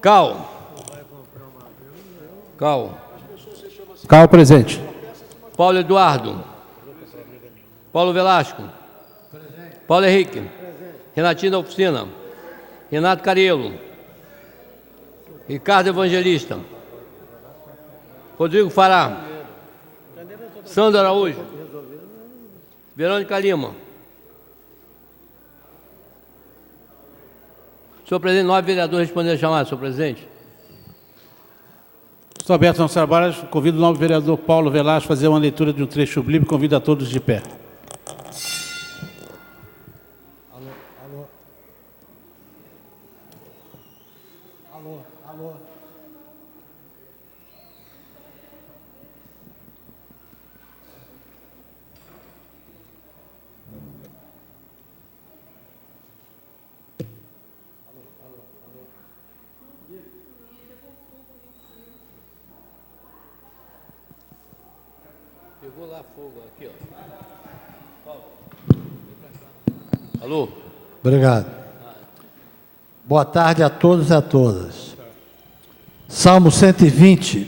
Cal. Cal presente. Paulo Eduardo. Paulo Velasco. Paulo Henrique. Renatinho da Oficina. Renato Cariello. Ricardo Evangelista. Rodrigo Fará. Sandro Araújo. Verônica Lima. Senhor presidente, 9 vereadores responderam a chamada, senhor presidente. Estou aberto aos trabalhos. Convido o novo vereador Paulo Velasco a fazer uma leitura de um trecho bíblico. Convido a todos de pé. Pegou lá fogo aqui, ó. Alô? Obrigado. Boa tarde a todos e a todas. Salmo 120,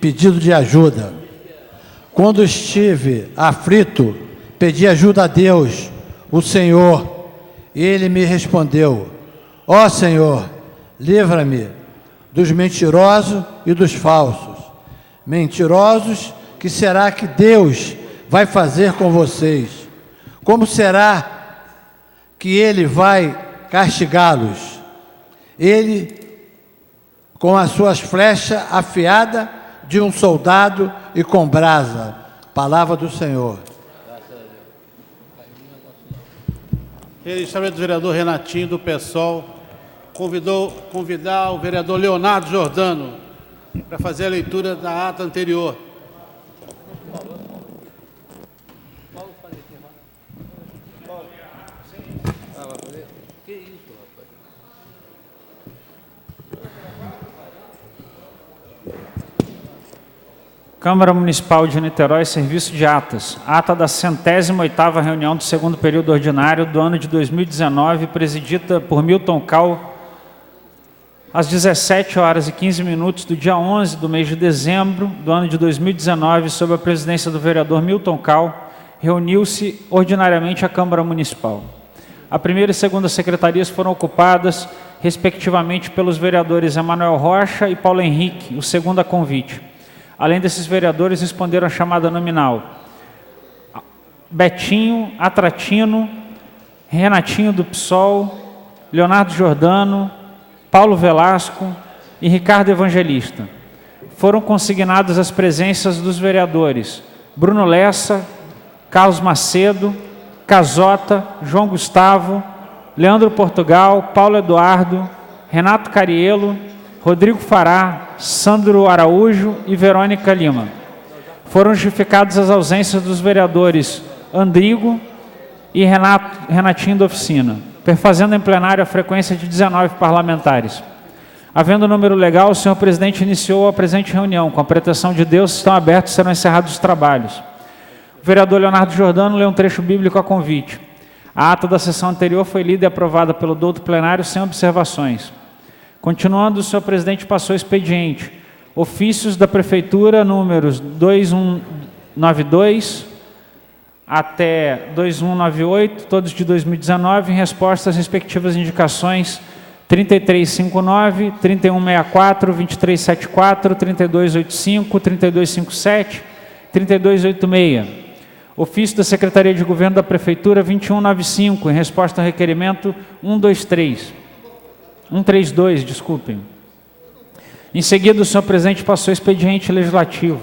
pedido de ajuda. Quando estive aflito, pedi ajuda a Deus, o Senhor, e Ele me respondeu: ó Senhor, livra-me dos mentirosos e dos falsos. Mentirosos, que será que Deus vai fazer com vocês? Como será que Ele vai castigá-los? Ele, com as suas flechas afiadas de um soldado e com brasa. Palavra do Senhor. Registramento do vereador Renatinho, do PSOL, convidar o vereador Leonardo Jordano para fazer a leitura da ata anterior. Câmara Municipal de Niterói, Serviço de Atas. Ata da 108ª reunião do segundo período ordinário do ano de 2019, presidida por Milton Cal, às 17h15 do dia 11 do mês de dezembro do ano de 2019, sob a presidência do vereador Milton Cal, reuniu-se ordinariamente a Câmara Municipal. A primeira e segunda secretarias foram ocupadas, respectivamente, pelos vereadores Emanuel Rocha e Paulo Henrique, o segundo a convite. Além desses vereadores, responderam a chamada nominal: Betinho, Atratino, Renatinho do PSOL, Leonardo Jordano, Paulo Velasco e Ricardo Evangelista. Foram consignadas as presenças dos vereadores Bruno Lessa, Carlos Macedo, Casota, João Gustavo, Leandro Portugal, Paulo Eduardo, Renato Cariello, Rodrigo Fará, Sandro Araújo e Verônica Lima. Foram justificadas as ausências dos vereadores Andrigo e Renatinho da Oficina, perfazendo em plenário a frequência de 19 parlamentares. Havendo número legal, o senhor presidente iniciou a presente reunião. Com a proteção de Deus, estão abertos e serão encerrados os trabalhos. O vereador Leonardo Jordano lê um trecho bíblico a convite. A ata da sessão anterior foi lida e aprovada pelo douto plenário sem observações. Continuando, o senhor presidente passou o expediente. Ofícios da Prefeitura, números 2192 até 2198, todos de 2019, em resposta às respectivas indicações 3359, 3164, 2374, 3285, 3257, 3286. Ofício da Secretaria de Governo da Prefeitura 2195, em resposta ao requerimento 132, desculpem. Em seguida, o senhor presidente passou o expediente legislativo.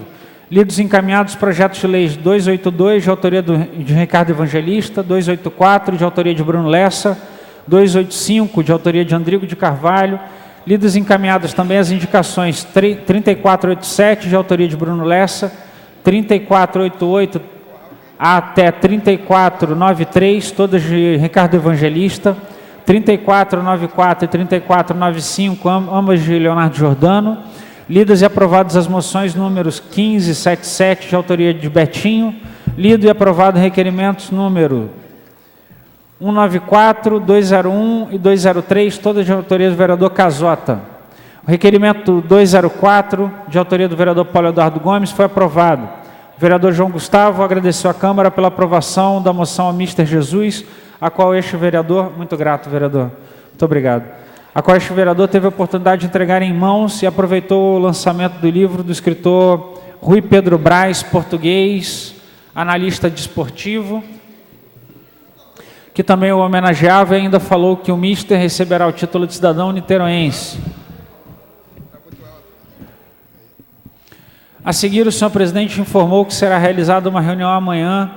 Lidos e encaminhados projetos de lei 282, de autoria de Ricardo Evangelista, 284, de autoria de Bruno Lessa, 285, de autoria de Andrigo de Carvalho. Lidas e encaminhadas também as indicações 3487, de autoria de Bruno Lessa, 3488 até 3493, todas de Ricardo Evangelista, 3494 e 3495, ambas de Leonardo Jordano. Lidas e aprovadas as moções números 1577, de autoria de Betinho. Lido e aprovado requerimentos número 194, 201 e 203, todas de autoria do vereador Casota. O requerimento 204, de autoria do vereador Paulo Eduardo Gomes, foi aprovado. O vereador João Gustavo agradeceu à Câmara pela aprovação da moção a Mister Jesus, a qual este vereador, muito grato, vereador, muito obrigado, a qual este vereador teve a oportunidade de entregar em mãos e aproveitou o lançamento do livro do escritor Rui Pedro Braz, português, analista desportivo, que também o homenageava e ainda falou que o Mister receberá o título de cidadão niteroense. A seguir, o senhor presidente informou que será realizada uma reunião amanhã,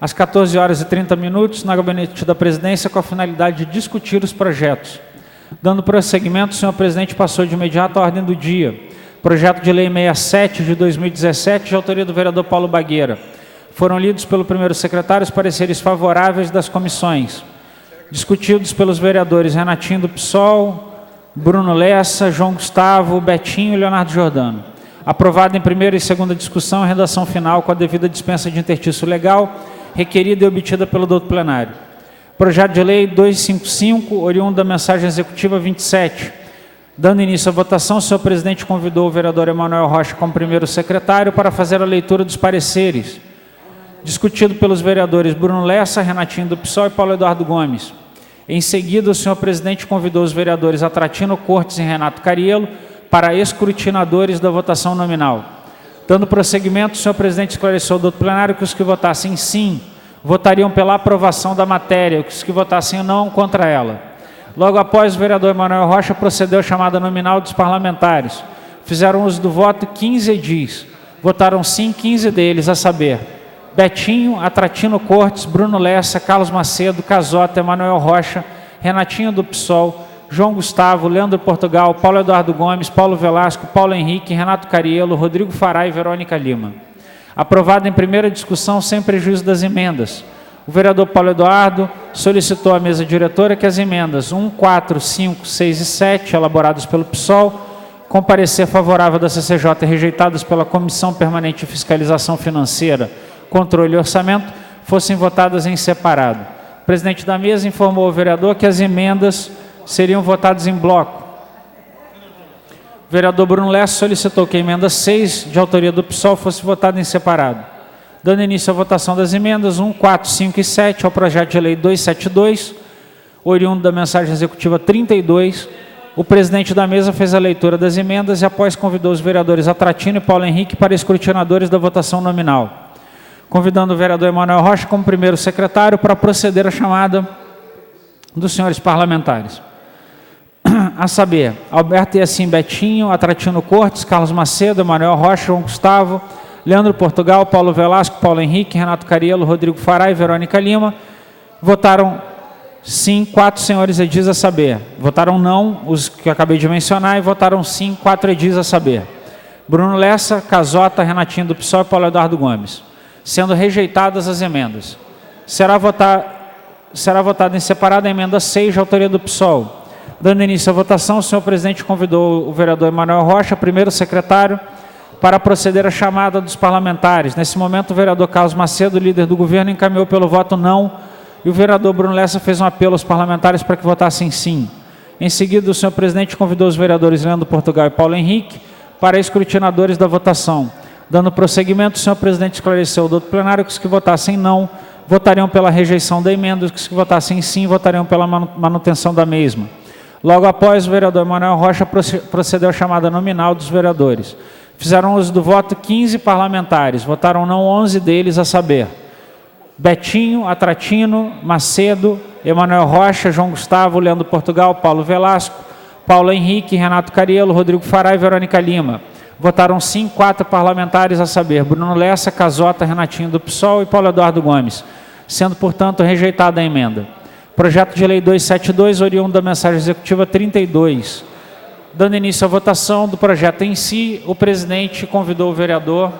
às 14 horas e 30 minutos, no gabinete da presidência, com a finalidade de discutir os projetos. Dando prosseguimento, o senhor presidente passou de imediato à ordem do dia. Projeto de Lei 67 de 2017, de autoria do vereador Paulo Bagueira. Foram lidos pelo primeiro secretário os pareceres favoráveis das comissões. Discutidos pelos vereadores Renatinho do PSOL, Bruno Lessa, João Gustavo, Betinho e Leonardo Jordano. Aprovado em primeira e segunda discussão, redação final com a devida dispensa de intertício legal, requerida e obtida pelo doutor plenário. Projeto de Lei 255, oriundo da mensagem executiva 27. Dando início à votação, o senhor presidente convidou o vereador Emanuel Rocha como primeiro secretário para fazer a leitura dos pareceres. Discutido pelos vereadores Bruno Lessa, Renatinho do PSOL e Paulo Eduardo Gomes. Em seguida, o senhor presidente convidou os vereadores Atratino Cortes e Renato Cariello para escrutinadores da votação nominal. Dando prosseguimento, o senhor presidente esclareceu ao doutor plenário que os que votassem sim, votariam pela aprovação da matéria, os que votassem não, contra ela. Logo após, o vereador Emanuel Rocha procedeu à chamada nominal dos parlamentares. Fizeram uso do voto 15 edis. Votaram sim 15 deles, a saber, Betinho, Atratino Cortes, Bruno Lessa, Carlos Macedo, Casota, Emanuel Rocha, Renatinho do PSOL, João Gustavo, Leandro Portugal, Paulo Eduardo Gomes, Paulo Velasco, Paulo Henrique, Renato Cariello, Rodrigo Fará e Verônica Lima. Aprovado em primeira discussão sem prejuízo das emendas. O vereador Paulo Eduardo solicitou à mesa diretora que as emendas 1, 4, 5, 6 e 7, elaboradas pelo PSOL, com parecer favorável da CCJ rejeitadas pela Comissão Permanente de Fiscalização Financeira, Controle e Orçamento, fossem votadas em separado. O presidente da mesa informou ao vereador que as emendas seriam votadas em bloco. O vereador Bruno Lessa solicitou que a emenda 6, de autoria do PSOL, fosse votada em separado. Dando início à votação das emendas 1, 4, 5 e 7 ao projeto de lei 272, oriundo da mensagem executiva 32, o presidente da mesa fez a leitura das emendas e após convidou os vereadores Atratino e Paulo Henrique para escrutinadores da votação nominal, convidando o vereador Emanuel Rocha como primeiro secretário para proceder à chamada dos senhores parlamentares. A saber, Alberto Iacim Betinho, Atratino Cortes, Carlos Macedo, Emanuel Rocha, João Gustavo, Leandro Portugal, Paulo Velasco, Paulo Henrique, Renato Cariello, Rodrigo Fará e Verônica Lima. Votaram sim 4 senhores edis, a saber. Votaram não os que eu acabei de mencionar e votaram sim 4 edis, a saber. Bruno Lessa, Casota, Renatinho do PSOL e Paulo Eduardo Gomes. Sendo rejeitadas as emendas. Será votada em separado a emenda 6, de autoria do PSOL. Dando início à votação, o senhor presidente convidou o vereador Emanuel Rocha, primeiro secretário, para proceder à chamada dos parlamentares. Nesse momento, o vereador Carlos Macedo, líder do governo, encaminhou pelo voto não, e o vereador Bruno Lessa fez um apelo aos parlamentares para que votassem sim. Em seguida, o senhor presidente convidou os vereadores Leandro Portugal e Paulo Henrique para escrutinadores da votação. Dando prosseguimento, o senhor presidente esclareceu ao doutor plenário que os que votassem não, votariam pela rejeição da emenda, os que votassem sim, votariam pela manutenção da mesma. Logo após, o vereador Emanuel Rocha procedeu à chamada nominal dos vereadores. Fizeram uso do voto 15 parlamentares, votaram não 11 deles, a saber, Betinho, Atratino, Macedo, Emanuel Rocha, João Gustavo, Leandro Portugal, Paulo Velasco, Paulo Henrique, Renato Cariello, Rodrigo Fará e Verônica Lima. Votaram sim 4 parlamentares, a saber, Bruno Lessa, Casota, Renatinho do PSOL e Paulo Eduardo Gomes, sendo, portanto, rejeitada a emenda. Projeto de lei 272, oriundo da mensagem executiva 32. Dando início à votação do projeto em si, o presidente convidou o vereador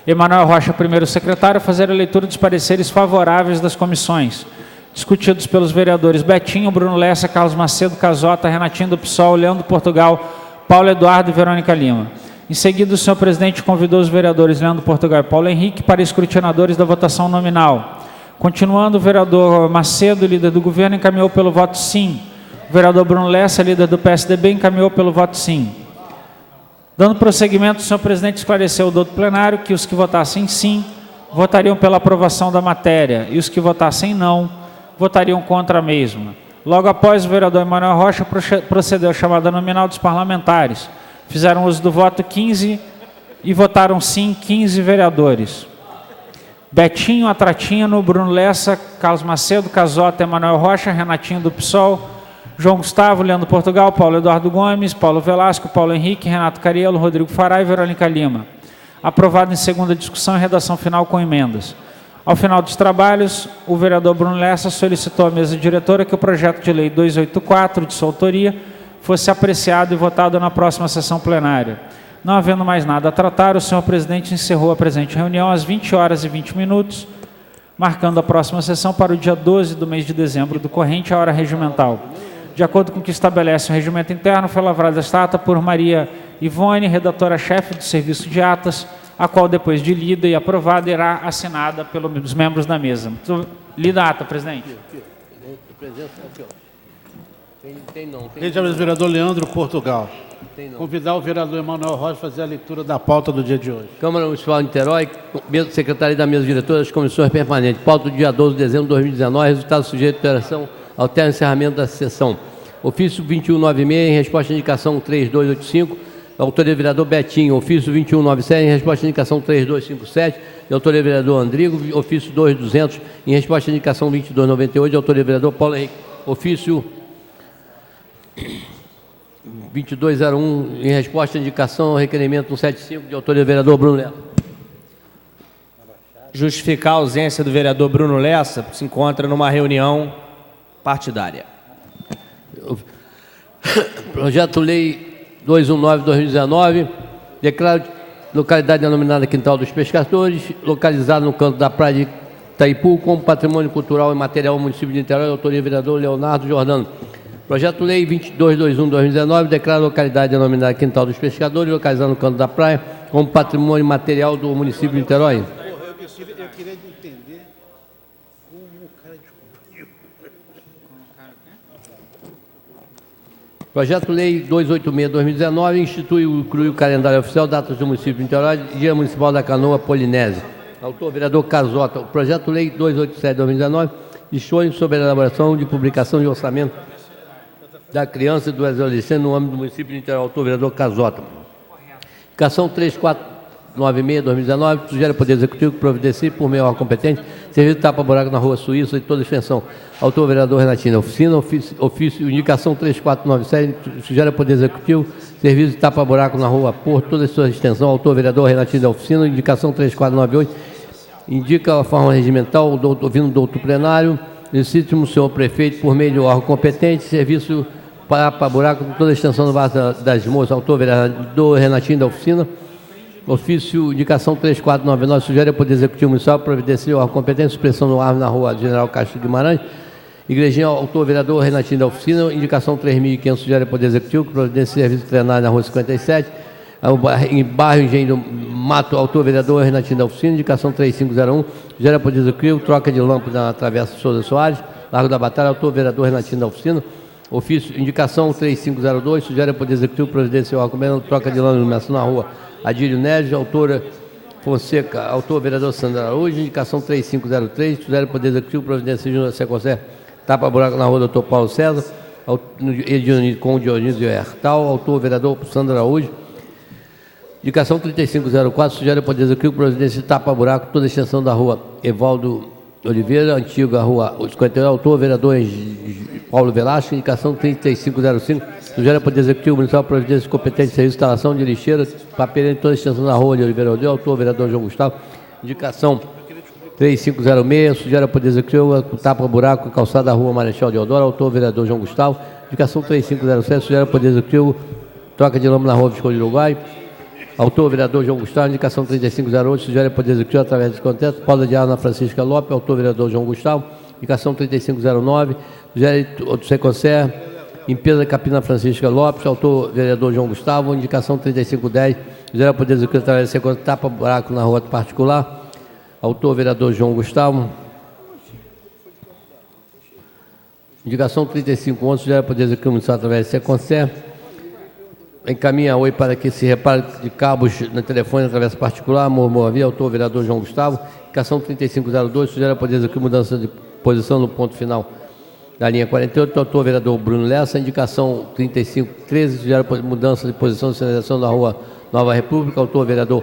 Emanuel Rocha, primeiro secretário, a fazer a leitura dos pareceres favoráveis das comissões, discutidos pelos vereadores Betinho, Bruno Lessa, Carlos Macedo, Casota, Renatinho do PSOL, Leandro Portugal, Paulo Eduardo e Verônica Lima. Em seguida, o senhor presidente convidou os vereadores Leandro Portugal e Paulo Henrique para escrutinadores da votação nominal. Continuando, o vereador Macedo, líder do governo, encaminhou pelo voto sim O vereador Bruno Lessa, líder do PSDB, encaminhou pelo voto sim. Dando prosseguimento, o senhor presidente esclareceu ao doutor plenário que os que votassem sim votariam pela aprovação da matéria e os que votassem não votariam contra a mesma. Logo após, o vereador Emanuel Rocha procedeu à chamada nominal dos parlamentares. Fizeram uso do voto 15 e votaram sim 15 vereadores. Betinho, Atratino, Bruno Lessa, Carlos Macedo, Casota, Emanuel Rocha, Renatinho do PSOL, João Gustavo, Leandro Portugal, Paulo Eduardo Gomes, Paulo Velasco, Paulo Henrique, Renato Cariello, Rodrigo Fará e Verônica Lima. Aprovado em segunda discussão e redação final com emendas. Ao final dos trabalhos, o vereador Bruno Lessa solicitou à mesa diretora que o projeto de lei 284, de sua autoria, fosse apreciado e votado na próxima sessão plenária. Não havendo mais nada a tratar, o senhor presidente encerrou a presente reunião às 20h20, marcando a próxima sessão para o dia 12 do mês de dezembro do corrente, a hora regimental. De acordo com o que estabelece o regimento interno, foi lavrada esta ata por Maria Ivone, redatora-chefe do Serviço de Atas, a qual, depois de lida e aprovada, irá assinada pelos membros da mesa. Lida a ata, presidente. Vereador vereador Leandro Portugal. Convidar o vereador Emanuel Rocha a fazer a leitura da pauta do dia de hoje. Câmara Municipal de Niterói, secretaria da mesa diretora das comissões permanentes. Pauta do dia 12 de dezembro de 2019, resultado sujeito de alteração ao término encerramento da sessão. Ofício 2196, em resposta à indicação 3285, autoria do vereador Betinho. Ofício 2197, em resposta à indicação 3257, de autoria do vereador Andrigo. Ofício 2200, em resposta à indicação 2298, de autoria do vereador Paulo Henrique. Ofício 2201, em resposta à indicação ao requerimento 175, de autoria do vereador Bruno Lessa. Justificar a ausência do vereador Bruno Lessa, se encontra numa reunião partidária. Projeto-lei 219/2019, declaro localidade denominada Quintal dos Pescadores, localizado no canto da praia de Itaipu, como patrimônio cultural e material do município de Niterói, autoria do vereador Leonardo Jordano. Projeto-lei 2221/2019, declara a localidade denominada Quintal dos Pescadores, localizado no canto da praia, como patrimônio material do município de Niterói. Eu queria entender como o cara descobriu. Projeto-lei 286/2019, institui e inclui o calendário oficial, datas do município de Niterói, Dia Municipal da Canoa Polinésia. Autor, vereador Casota. O projeto-lei 287/2019, dispõe sobre a elaboração de publicação de orçamento da criança e do adolescente no âmbito do município de Niterói. Autor, vereador Casota. Indicação 3496/2019, sugere ao Poder Executivo que providencie por meio competente serviço de tapa-buraco na Rua Suíça de toda a extensão. Autor, vereador Renatinho. Oficina, ofício, indicação 3497, sugere ao Poder Executivo serviço de tapa-buraco na Rua Porto, toda a sua extensão. Autor, vereador Renatinho da Oficina, indicação 3498, indica a forma regimental, ouvindo o doutor plenário, legítimo senhor prefeito, por meio de órgão competente, serviço para buraco de toda a extensão do Vale das Moças. Autor, vereador Renatinho da Oficina. Ofício, indicação 3499, sugere ao Poder Executivo Municipal providenciar o órgão competente, supressão do árvore na Rua General Castro Guimarães. Igrejinha, autor, vereador Renatinho da Oficina. Indicação 3.500, sugere ao Poder Executivo que providencie serviço plenário na Rua 57. Em bairro Engenho do Mato, autor, vereador Renatinho da Oficina. Indicação 3501, sugere ao Poder Executivo troca de lâmpada na Travessa Souza Soares, Largo da Batalha, autor, vereador Renatinho da Oficina. Ofício, indicação 3502, sugere ao Poder Executivo providenciar o órgão troca de lâmpada de iluminação na Rua Adílio Neves, autora Fonseca, autor vereador Sandra Araújo. Indicação 3503, sugere o Poder Executivo providenciar junto a Seconcer tapa-buraco na Rua Doutor Paulo César, com o Dionísio Hertal, autor vereador Sandra Araújo. Indicação 3504, sugere ao Poder Executivo providenciar tapa-buraco toda a extensão da Rua Evaldo Oliveira, antiga Rua 51, autor vereador Paulo Velasco. Indicação 3505, sugere ao Poder Executivo Municipal providência competente de serviço de instalação de lixeiras, papelão em toda a extensão da Rua de Oliveira Odeu, autor vereador João Gustavo. Indicação 3506, sugere ao Poder Executivo tapa-buraco e calçada da Rua Marechal Deodoro, autor vereador João Gustavo. Indicação 3507, sugere ao Poder Executivo troca de lâmpada na Rua Visconde do Uruguai, autor vereador João Gustavo. Indicação 3508, sugere ao Poder Executivo através desse contexto poda de água na Francisca Lopes, autor vereador João Gustavo. Indicação 3509, sugere o Seconcer limpeza Capina Francisca Lopes, autor vereador João Gustavo. Indicação 3510, sugere ao Poder Executivo através desse contexto tapa-buraco na Rua Particular, autor vereador João Gustavo. Indicação 3511, sugere ao Poder Executivo Municipal através de Seconcer. Encaminha oi para que se repare de cabos no telefone através particular, Movia, autor vereador João Gustavo. Indicação 3502, sugere ao Poder Executivo mudança de posição no ponto final da linha 48, autor vereador Bruno Lessa. Indicação 3513, sugere mudança de posição de sinalização da rua Nova República, autor vereador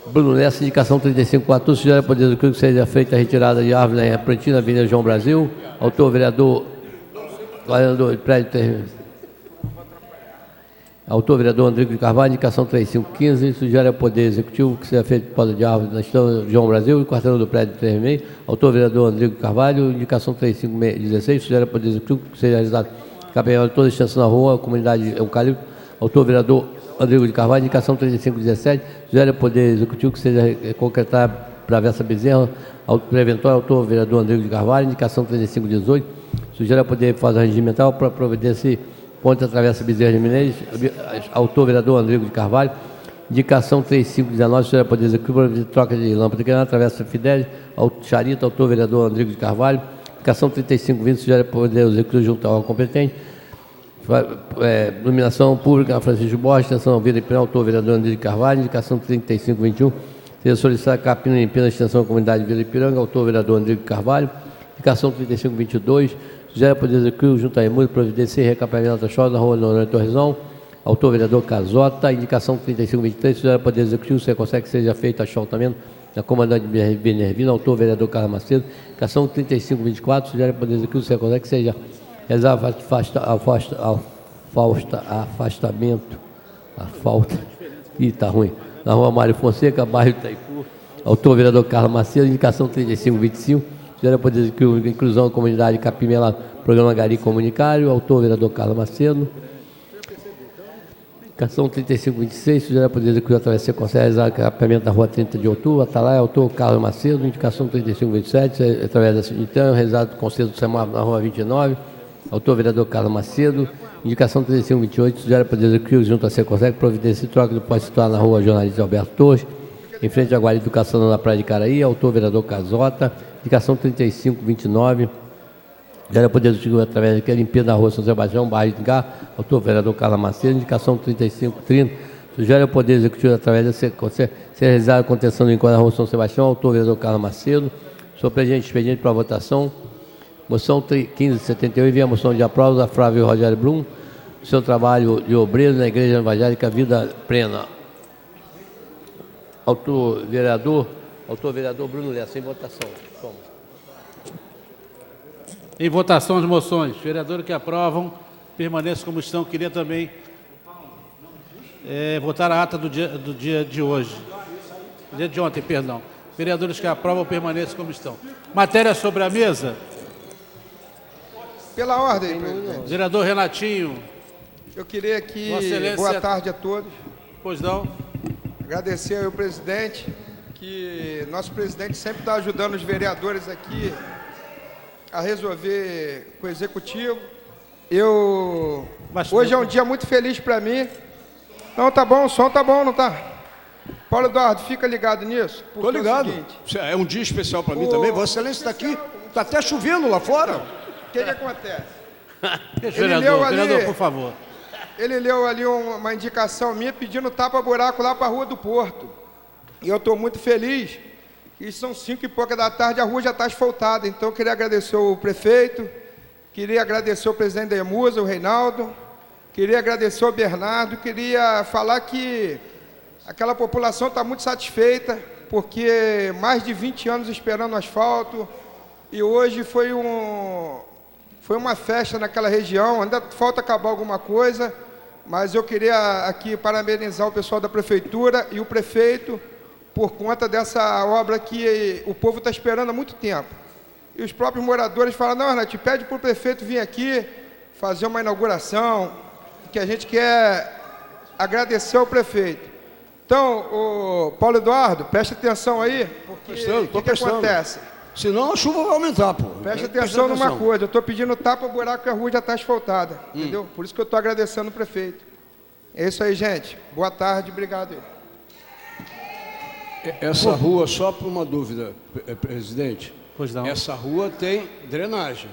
Bruno Lessa. Indicação 3514, sugere ao Poder Executivo que seja feita a retirada de árvore na linha Plantina, Avenida João Brasil, autor vereador Rodrigo de Carvalho. Indicação 3515, sugere ao Poder Executivo que seja feito poda de árvore na Estrada João Brasil e quarteirão do prédio 36. Autor vereador Rodrigo de Carvalho. Indicação 3516, sugere ao Poder Executivo que seja realizado caminhão de toda a extensão da rua, comunidade Eucalipto. Autor vereador Rodrigo de Carvalho. Indicação 3517, sugere ao Poder Executivo que seja concretada Travessa Bezerra, preventório, autor vereador Rodrigo de Carvalho. Indicação 3518, sugere ao Poder Fazer Regimental para providenciar ponte atravessa Bezerra de Menezes, autor vereador Rodrigo de Carvalho. Indicação 3519, sugere ao Poder Executivo de troca de lâmpada que atravessa Fidelis, Charita, autor vereador Rodrigo de Carvalho. Indicação 3520, sugere ao Poder Executivo junto ao competente. Iluminação pública na Francisco Borges, extensão Vila Ipiranga, autor vereador Rodrigo de Carvalho. Indicação 3521, seja solicitar capina e limpeza da extensão da comunidade Vila Ipiranga, autor vereador Rodrigo de Carvalho. Indicação 3522, sugere ao Poder Executivo junto à EMUD providenciar recapeamento da chave da rua Leonardo Torrezão, autor vereador Casota. Indicação 3523, sugere ao Poder Executivo se consegue que seja feito asfaltamento da comandante Benervino, autor vereador Carlos Macedo. Indicação 3524, sugere ao Poder Executivo se consegue que seja realizado afastamento, está ruim, na rua Mário Fonseca, bairro Itaipu, autor vereador Carlos Macedo. Indicação 3525, sugere ao Poder Executivo inclusão da comunidade Capimela, programa Gari Comunicário, autor vereador Carlos Macedo. Indicação 3526, sugere ao Poder Executivo através de realizar o capeamento da rua 30 de outubro, Atalaia, autor Carlos Macedo. Indicação 3527, através da Então, realizado o conselho do semáforo na rua 29, autor vereador Carlos Macedo. Indicação 3528, sugere ao Poder Executivo junto a Seconsec providenciar troca do pode situar na rua Jornalista Alberto Torres, em frente à Guarda Educação na Praia de Caraí, autor vereador Casota. Indicação 3529, sugere ao Poder Executivo através da limpeza da rua São Sebastião, bairro de Ingá, autor vereador Carlos Macedo. Indicação 3530, sugere ao Poder Executivo através da ser realizada a contenção do encontro da rua São Sebastião, autor vereador Carlos Macedo. Senhor presidente, expediente para votação. Moção 1578, envia a moção de aplauso a Flávio Rogério Brum, seu trabalho de obreiro na Igreja Evangélica Vida Plena. Autor vereador Bruno Lessa, em votação. Toma. Em votação as moções. Vereadores que aprovam, permaneçam como estão. Queria também votar a ata do dia de hoje. Dia de ontem, perdão. Vereadores que aprovam, permaneçam como estão. Matéria sobre a mesa. Pela ordem, presidente. Vereador Renatinho. Eu queria aqui, Vossa Excelência, boa tarde a todos. Pois não. Agradecer ao presidente, que nosso presidente sempre está ajudando os vereadores aqui a resolver com o executivo. Hoje é um dia muito feliz para mim. Não, tá bom, o som tá bom, não tá? Paulo Eduardo, fica ligado nisso. Estou ligado. É um dia especial para mim também. Vossa Excelência está aqui. Está até chovendo lá fora. O que acontece? Vereador, por favor. Ele leu ali uma indicação minha pedindo tapa-buraco lá para a Rua do Porto. E eu estou muito feliz que são 5 e pouca da tarde, a rua já está asfaltada. Então eu queria agradecer o prefeito, queria agradecer o presidente da EMUSA, o Reinaldo, queria agradecer o Bernardo, queria falar que aquela população está muito satisfeita, porque mais de 20 anos esperando asfalto, e hoje foi uma festa naquela região. Ainda falta acabar alguma coisa, mas eu queria aqui parabenizar o pessoal da prefeitura e o prefeito por conta dessa obra que o povo está esperando há muito tempo. E os próprios moradores falam, não, Renato, pede para o prefeito vir aqui fazer uma inauguração, que a gente quer agradecer ao prefeito. Então, o Paulo Eduardo, preste atenção aí, porque o que acontece? Senão a chuva vai aumentar, pô. Preste atenção numa coisa, eu estou pedindo tapa-buraco e a rua já está asfaltada, entendeu? Por isso que eu estou agradecendo o prefeito. É isso aí, gente. Boa tarde, obrigado. Essa rua, só por uma dúvida, presidente. Pois não. Essa rua tem drenagem.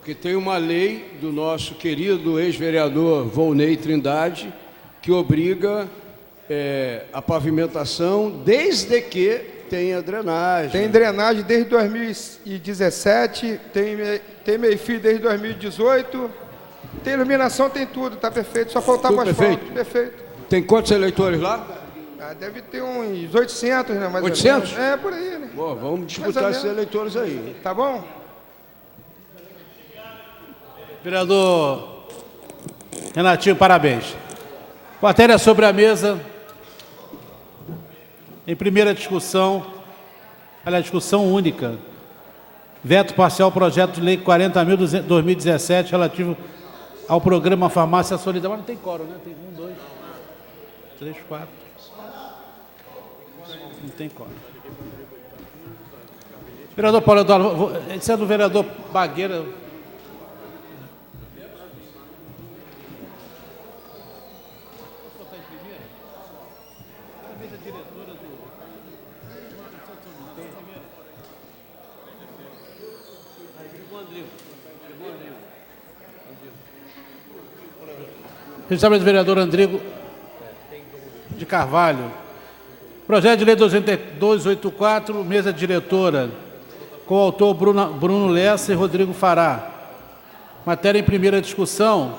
Porque tem uma lei do nosso querido ex-vereador Volney Trindade que obriga a pavimentação desde que tenha drenagem. Tem drenagem desde 2017, tem meio-fio desde 2018, tem iluminação, tem tudo, está perfeito, só faltava o Tudo asfalto. perfeito? Perfeito. Tem quantos eleitores lá? Ah, deve ter uns 800, né? Mais 800? ou menos. É, por aí, né? Bom, vamos Mais disputar ou esses menos. eleitores aí. Tá bom? Vereador Renatinho, parabéns. Matéria sobre a mesa. Em primeira discussão, aliás, discussão única. Veto parcial projeto de lei 40.000/2017 relativo ao programa Farmácia Solidária. Mas não tem quórum, né? Tem 1, 2, 3, 4. Não tem quórum. Vereador Paulo Eduardo, esse é do vereador Bagueira. Registramento do vereador Andrigo de Carvalho. Projeto de lei 284, mesa diretora, com o autor Bruno Lessa e Rodrigo Fará. Matéria em primeira discussão,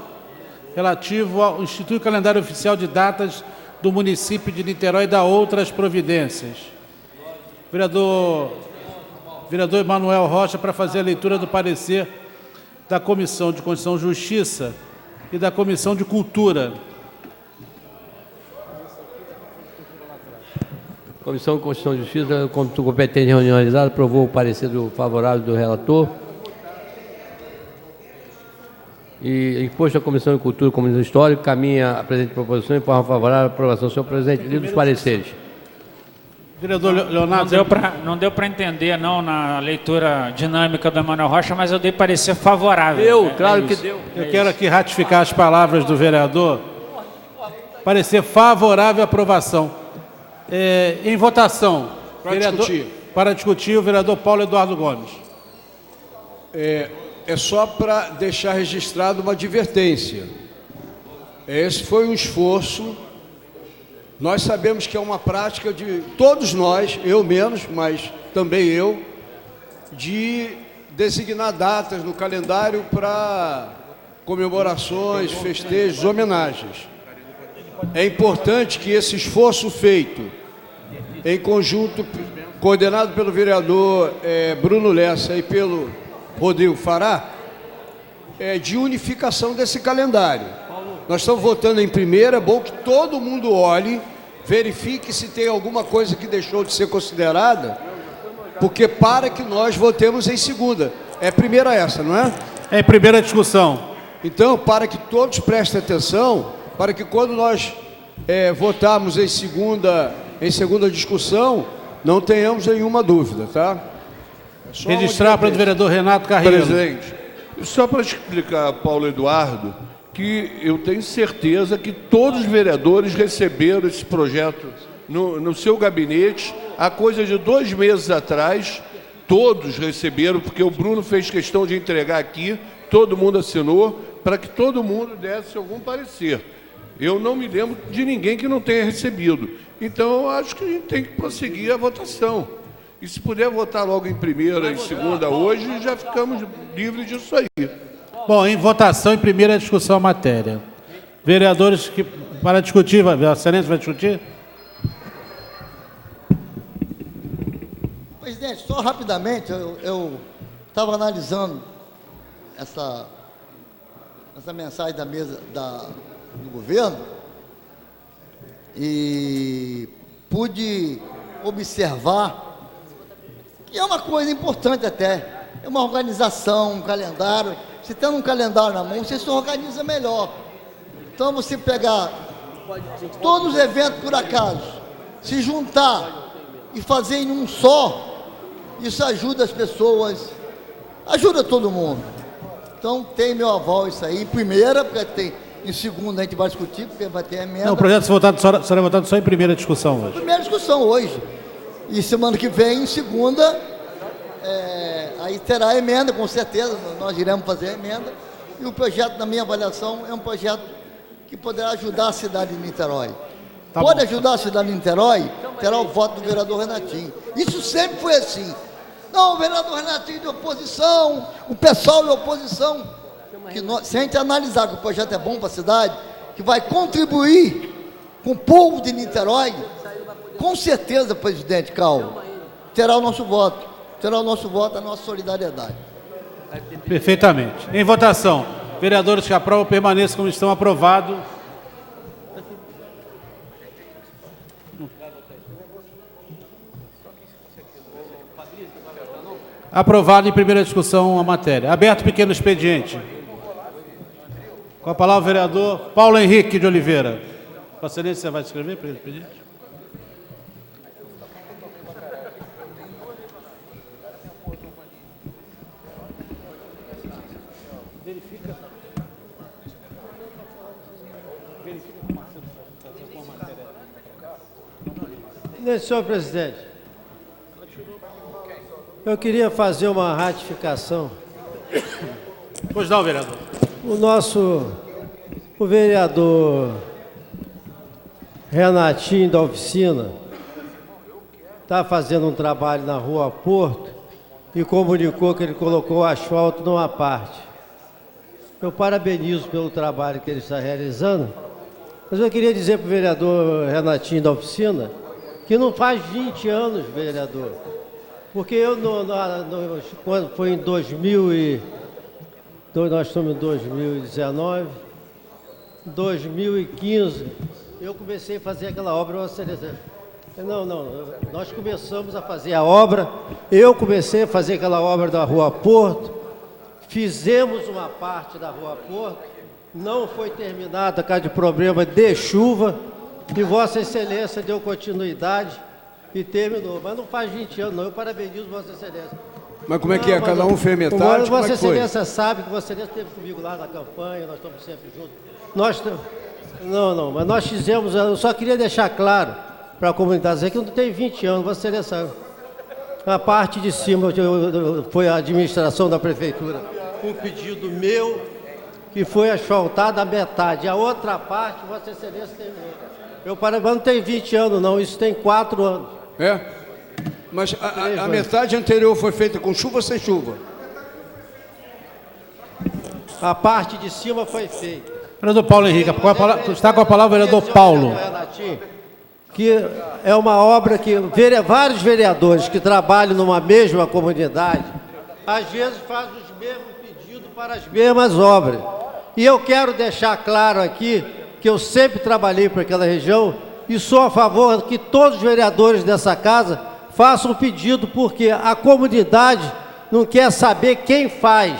relativo ao Instituto Calendário Oficial de Datas do município de Niterói e da outras providências. Vereador Emanuel Rocha, para fazer a leitura do parecer da Comissão de Constituição e Justiça e da Comissão de Cultura. Comissão de Constituição e Justiça, competente em reunião realizada, aprovou o parecer favorável do relator. E imposto à Comissão de Cultura e Comunidade Histórica, caminha a presente proposição em forma favorável à aprovação. Senhor presidente, livro dos pareceres. Vereador Leonardo. Não deu para entender, não, na leitura dinâmica do Emanuel Rocha, mas eu dei parecer favorável. Claro que deu. Eu quero aqui ratificar as palavras do vereador. Parecer favorável à aprovação. Em votação. Para discutir, o vereador Paulo Eduardo Gomes. É só para deixar registrado uma advertência. Esse foi um esforço. Nós sabemos que é uma prática de todos nós, eu menos, mas também eu, de designar datas no calendário para comemorações, festejos, homenagens. É importante que esse esforço feito em conjunto, coordenado pelo vereador Bruno Lessa e pelo Rodrigo Fará, de unificação desse calendário. Nós estamos votando em primeira, é bom que todo mundo olhe, verifique se tem alguma coisa que deixou de ser considerada, porque para que nós votemos em segunda. É primeira essa, não é? É em primeira discussão. Então, para que todos prestem atenção, para que quando nós votarmos em segunda discussão, não tenhamos nenhuma dúvida, tá? Registrar para o vereador Renato Carreiro. Presidente, só para explicar, Paulo Eduardo, que eu tenho certeza que todos os vereadores receberam esse projeto no seu gabinete, há coisa de 2 meses atrás, todos receberam, porque o Bruno fez questão de entregar aqui, todo mundo assinou, para que todo mundo desse algum parecer. Eu não me lembro de ninguém que não tenha recebido. Então, eu acho que a gente tem que prosseguir a votação. E se puder votar logo em primeira e segunda hoje, já ficamos livres disso aí. Bom, em votação, em primeira discussão a matéria. Vereadores que para discutir, Excelência vai discutir? Presidente, só rapidamente, eu estava analisando essa mensagem da mesa do governo e pude observar que é uma coisa importante até, é uma organização, um calendário. Se tendo um calendário na mão, você se organiza melhor. Então, você pegar todos os eventos por acaso, se juntar e fazer em um só, isso ajuda as pessoas, ajuda todo mundo. Então, tem meu aval isso aí, em primeira, porque tem, em segunda a gente vai discutir, porque vai ter emenda. Não, o projeto será votado só em primeira discussão hoje. Primeira discussão hoje. E semana que vem, em segunda, aí terá emenda, com certeza, nós iremos fazer a emenda. E o projeto, na minha avaliação, é um projeto que poderá ajudar a cidade de Niterói. Pode ajudar a cidade de Niterói, terá o voto do vereador Renatinho. Isso sempre foi assim. Não, o vereador Renatinho de oposição, o pessoal de oposição. Se a gente analisar que o projeto é bom para a cidade, que vai contribuir com o povo de Niterói, com certeza, presidente Cal, terá o nosso voto. Terá o nosso voto, a nossa solidariedade. Perfeitamente. Em votação, vereadores que aprovam permaneçam como estão aprovados. Aprovado em primeira discussão a matéria. Aberto pequeno expediente. Com a palavra o vereador Paulo Henrique de Oliveira. Vossa Excelência, você vai escrever para o expediente? Senhor presidente, eu queria fazer uma ratificação. Pois não, vereador. O vereador Renatinho da oficina está fazendo um trabalho na Rua Porto e comunicou que ele colocou o asfalto numa parte. Eu parabenizo pelo trabalho que ele está realizando, mas eu queria dizer para o vereador Renatinho da oficina que não faz 20 anos, vereador, porque eu, quando foi em 2000 nós estamos em 2019, 2015, eu comecei a fazer aquela obra, nós começamos a fazer a obra, eu comecei a fazer aquela obra da Rua Porto, fizemos uma parte da Rua Porto, não foi terminada por causa de problema de chuva, e Vossa Excelência deu continuidade e terminou. Mas não faz 20 anos, não. Eu parabenizo Vossa Excelência. Mas como é que é? Cada um fez metade? Vossa Excelência sabe que Vossa Excelência esteve comigo lá na campanha, nós estamos sempre juntos. Mas nós fizemos, eu só queria deixar claro para a comunidade dizer que não tem 20 anos, Vossa Excelência sabe. A parte de cima foi a administração da prefeitura, um pedido meu, que foi asfaltada a metade. A outra parte, Vossa Excelência terminou. Mas não tem 20 anos, não, isso tem 4 anos. É? Mas a metade anterior foi feita com chuva ou sem chuva? A parte de cima foi feita. Vereador Paulo Henrique, está com a palavra o vereador Paulo. Que é uma obra que vários vereadores que trabalham numa mesma comunidade, às vezes fazem os mesmos pedidos para as mesmas obras. E eu quero deixar claro aqui que eu sempre trabalhei para aquela região e sou a favor que todos os vereadores dessa casa façam um pedido, porque a comunidade não quer saber quem faz,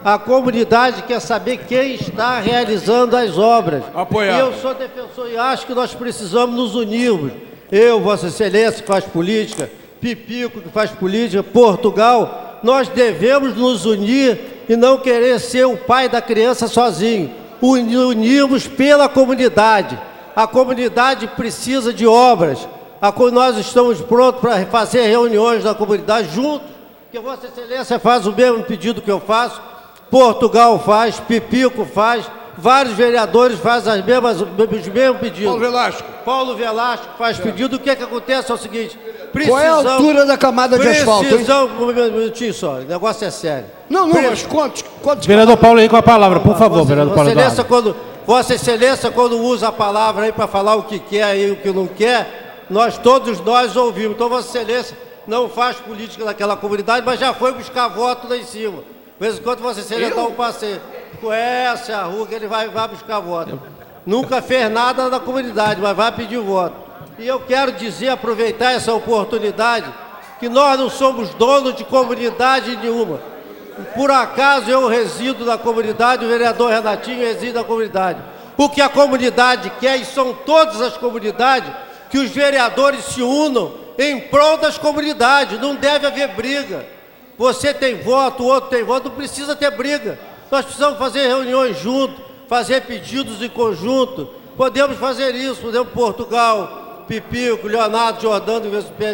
a comunidade quer saber quem está realizando as obras. Apoiado. Eu sou defensor e acho que nós precisamos nos unirmos. Eu, Vossa Excelência, que faz política, Pipico, que faz política, Portugal, nós devemos nos unir e não querer ser o pai da criança sozinho. Unirmos pela comunidade. A comunidade precisa de obras. Nós estamos prontos para fazer reuniões da comunidade juntos, porque Vossa Excelência faz o mesmo pedido que eu faço, Portugal faz, Pipico faz, vários vereadores fazem os mesmos pedidos. Paulo Velasco faz pedido. O que acontece é o seguinte: qual é a altura da camada de asfalto? Um minutinho só, o negócio é sério. Mas quantos? Vereador Paulo aí com a palavra, por favor, vereador Paulo Eduardo. Vossa Excelência, quando usa a palavra aí para falar o que quer e o que não quer, todos nós ouvimos. Então, Vossa Excelência não faz política naquela comunidade, mas já foi buscar voto lá em cima. De vez em quando Vossa Excelência dá um passeio. Conhece a rua que ele vai buscar voto. Nunca fez nada na comunidade, mas vai pedir voto. E eu quero dizer, aproveitar essa oportunidade, que nós não somos donos de comunidade nenhuma. Por acaso eu resido na comunidade, o vereador Renatinho reside na comunidade. O que a comunidade quer, e são todas as comunidades, que os vereadores se unam em prol das comunidades. Não deve haver briga. Você tem voto, o outro tem voto, não precisa ter briga. Nós precisamos fazer reuniões juntos, fazer pedidos em conjunto. Podemos fazer isso, podemos Portugal, Pipico, Leonardo Jordano,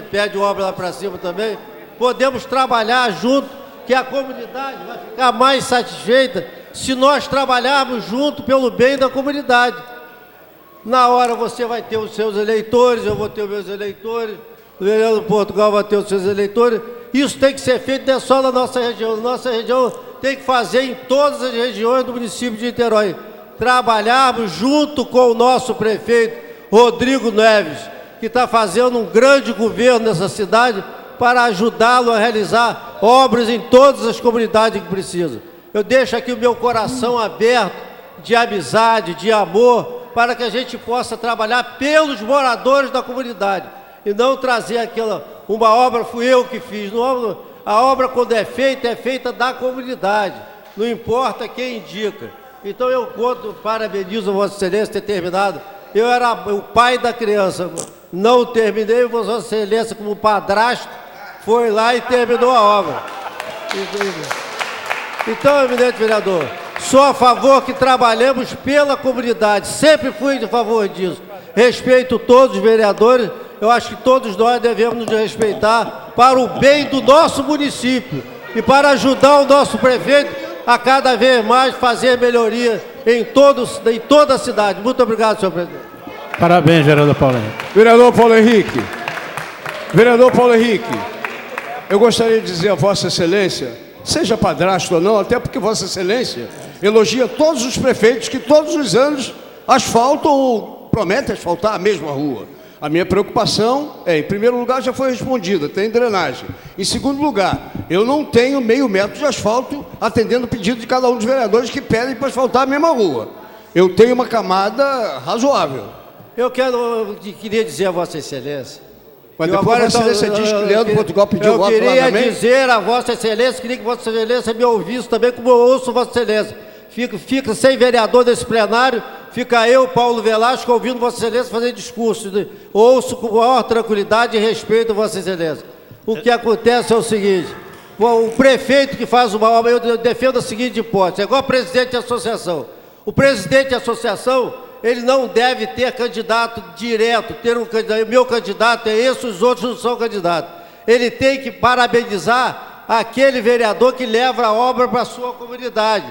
pede obra lá para cima também. podemos trabalhar junto, que a comunidade vai ficar mais satisfeita se nós trabalharmos junto pelo bem da comunidade. Na hora você vai ter os seus eleitores, eu vou ter os meus eleitores, o vereador Portugal vai ter os seus eleitores. Isso tem que ser feito não é só na nossa região. Nossa região tem que fazer em todas as regiões do município de Niterói. Trabalharmos junto com o nosso prefeito, Rodrigo Neves, que está fazendo um grande governo nessa cidade para ajudá-lo a realizar obras em todas as comunidades que precisam. Eu deixo aqui o meu coração aberto de amizade, de amor, para que a gente possa trabalhar pelos moradores da comunidade e não trazer uma obra, fui eu que fiz. A obra, quando é feita da comunidade, não importa quem indica. Então eu parabenizo a Vossa Excelência ter terminado. Eu era o pai da criança, não terminei, Vossa Excelência, como padrasto, foi lá e terminou a obra. Então, eminente vereador, sou a favor que trabalhemos pela comunidade, sempre fui de favor disso. Respeito todos os vereadores, eu acho que todos nós devemos nos respeitar para o bem do nosso município e para ajudar o nosso prefeito a cada vez mais fazer melhoria em toda a cidade. Muito obrigado, senhor presidente. Parabéns, vereador Paulo Henrique. Vereador Paulo Henrique. Vereador Paulo Henrique, eu gostaria de dizer a Vossa Excelência, seja padrasto ou não, até porque Vossa Excelência elogia todos os prefeitos que todos os anos asfaltam ou prometem asfaltar a mesma rua. A minha preocupação em primeiro lugar, já foi respondida, tem drenagem. Em segundo lugar, eu não tenho meio metro de asfalto atendendo o pedido de cada um dos vereadores que pedem para asfaltar a mesma rua. Eu tenho uma camada razoável. Eu queria dizer a Vossa Excelência... Mas depois Vossa Excelência diz que Leandro Portugal pediu voto lá também. Eu queria dizer a Vossa Excelência, queria que Vossa Excelência me ouvisse também, como eu ouço Vossa Excelência. Fica sem vereador desse plenário, fica eu, Paulo Velasco, ouvindo Vossa Excelência fazer discurso. Ouço com maior tranquilidade e respeito Vossa Excelência. O que acontece é o seguinte, o prefeito que faz uma obra, eu defendo a seguinte hipótese, é igual presidente de associação. O presidente de associação, ele não deve ter candidato direto, ter um candidato, meu candidato é esse, os outros não são candidatos. Ele tem que parabenizar aquele vereador que leva a obra para a sua comunidade.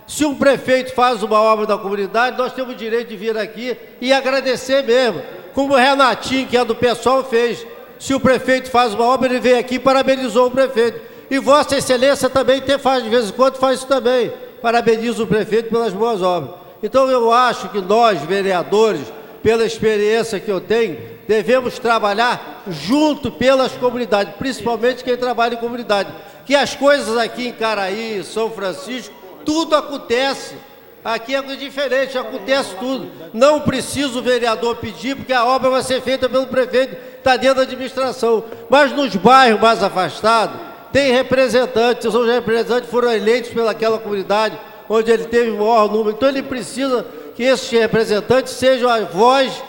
Se um prefeito faz uma obra da comunidade, nós temos o direito de vir aqui e agradecer mesmo, como o Renatinho, que é do PSOL, fez. Se o prefeito faz uma obra, ele veio aqui e parabenizou o prefeito. E Vossa Excelência também faz, de vez em quando, faz isso também. Parabeniza o prefeito pelas boas obras. Então, eu acho que nós, vereadores, pela experiência que eu tenho, devemos trabalhar junto pelas comunidades, principalmente quem trabalha em comunidade. Que as coisas aqui em Caraí, São Francisco, tudo acontece. Aqui é diferente, acontece tudo. Não precisa o vereador pedir, porque a obra vai ser feita pelo prefeito, está dentro da administração. Mas nos bairros mais afastados, tem representantes, os representantes foram eleitos pelaquela comunidade, onde ele teve o maior número. Então, ele precisa que esses representantes sejam a voz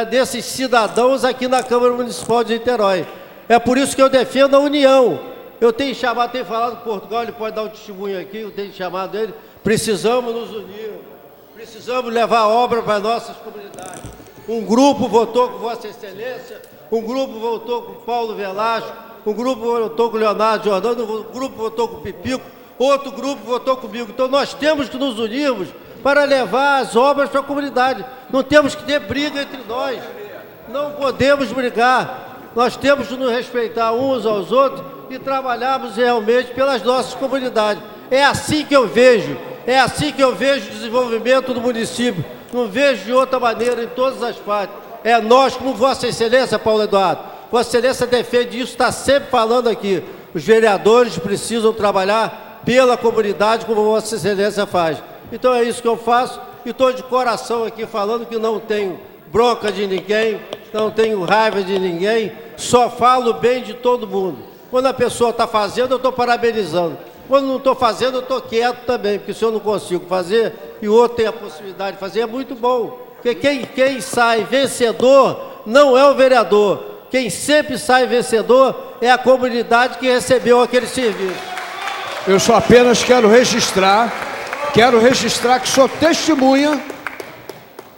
desses cidadãos aqui na Câmara Municipal de Niterói. É por isso que eu defendo a união. Eu tenho falado com Portugal, ele pode dar um testemunho aqui, eu tenho chamado ele. Precisamos nos unir, precisamos levar a obra para nossas comunidades. Um grupo votou com Vossa Excelência, um grupo votou com Paulo Velasco, um grupo votou com Leonardo Jordano, um grupo votou com Pipico, outro grupo votou comigo. Então, nós temos que nos unirmos para levar as obras para a comunidade. Não temos que ter briga entre nós. Não podemos brigar. Nós temos que nos respeitar uns aos outros e trabalharmos realmente pelas nossas comunidades. É assim que eu vejo. É assim que eu vejo o desenvolvimento do município. Não vejo de outra maneira em todas as partes. É nós, como Vossa Excelência, Paulo Eduardo. Vossa Excelência defende isso, está sempre falando aqui. Os vereadores precisam trabalhar pela comunidade, como Vossa Excelência faz. Então é isso que eu faço, e estou de coração aqui falando que não tenho bronca de ninguém, não tenho raiva de ninguém, só falo bem de todo mundo. Quando a pessoa está fazendo, eu estou parabenizando. Quando não estou fazendo, eu estou quieto também, porque se eu não consigo fazer e o outro tem a possibilidade de fazer, é muito bom. Porque quem sai vencedor não é o vereador. Quem sempre sai vencedor é a comunidade que recebeu aquele serviço. Eu só apenas quero registrar que sou testemunha